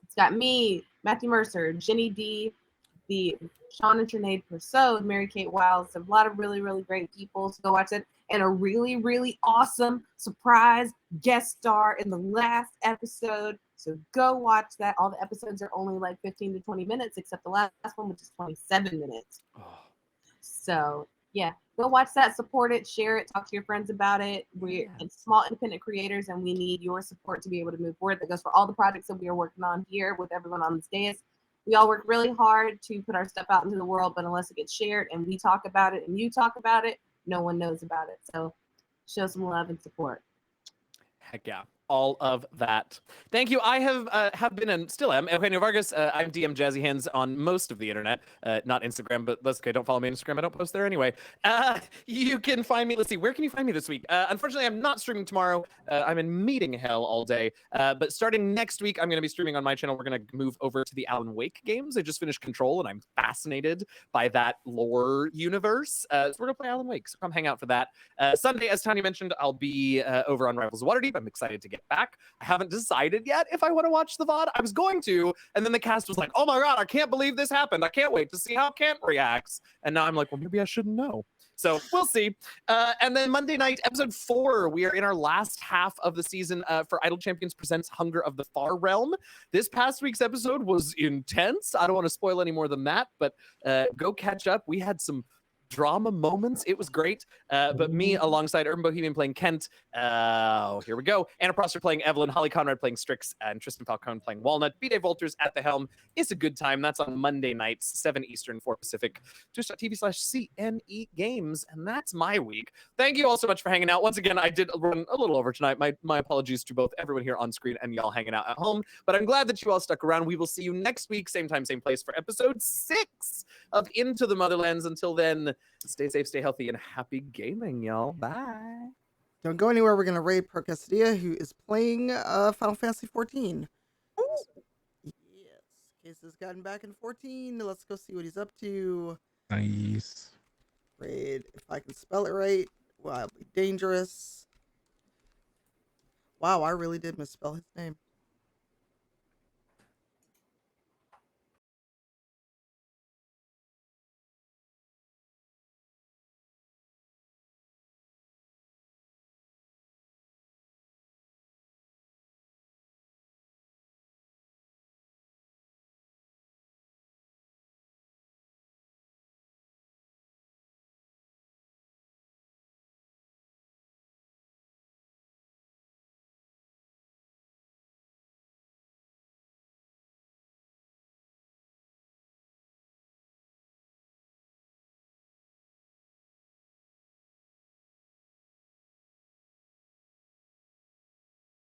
It's got me, Matthew Mercer, Jenny D, the Sean and Sinead Persaud, Mary Kate Wiles, a lot of really, really great people. So go watch it. And a really, really awesome surprise guest star in the last episode. So go watch that. All the episodes are only like 15 to 20 minutes, except the last one, which is 27 minutes. So yeah, go watch that, support it, share it, talk to your friends about it. We're small independent creators, and we need your support to be able to move forward. That goes for all the projects that we are working on here with everyone on this dais. We all work really hard to put our stuff out into the world, but unless it gets shared and we talk about it and you talk about it, no one knows about it. So show some love and support. Heck yeah. All of that. Thank you. I have been and still am Eugenio Vargas. I'm DM Jazzy Hands on most of the internet, not Instagram, but that's okay. Don't follow me on Instagram. I don't post there anyway. You can find me. Let's see. Where can you find me this week? Unfortunately, I'm not streaming tomorrow. I'm in meeting hell all day. But starting next week, I'm going to be streaming on my channel. We're going to move over to the Alan Wake games. I just finished Control, and I'm fascinated by that lore universe. So we're going to play Alan Wake. So come hang out for that. Sunday, as Tanya mentioned, I'll be over on Rivals of Waterdeep. I'm excited to get back. I haven't decided yet if I want to watch the VOD. I was going to, and then the cast was like, oh my god, I can't believe this happened. I can't wait to see how Kent reacts. And now I'm like, well, maybe I shouldn't know. So we'll see. And then Monday night, episode 4, we are in our last half of the season for Idle Champions Presents Hunger of the Far Realm. This past week's episode was intense. I don't want to spoil any more than that, but go catch up. We had some drama moments. It was great. But me alongside Urban Bohemian playing Kent. Here we go. Anna Prosser playing Evelyn, Holly Conrad playing Strix, and Tristan Falcone playing Walnut. B-Day Volters at the helm. It's a good time. That's on Monday nights, 7 Eastern, 4 Pacific. Twitch.tv/CNE Games. And that's my week. Thank you all so much for hanging out. Once again, I did run a little over tonight. My apologies to both everyone here on screen and y'all hanging out at home. But I'm glad that you all stuck around. We will see you next week, same time, same place, for episode 6 of Into the Motherlands. Until then, stay safe, stay healthy, and happy gaming, y'all. Bye. Don't go anywhere. We're going to raid Pro Castidia, who is playing Final Fantasy 14. Yes. Case has gotten back in 14. Let's go see what he's up to. Nice. Raid, if I can spell it right, wildly dangerous. Wow, I really did misspell his name.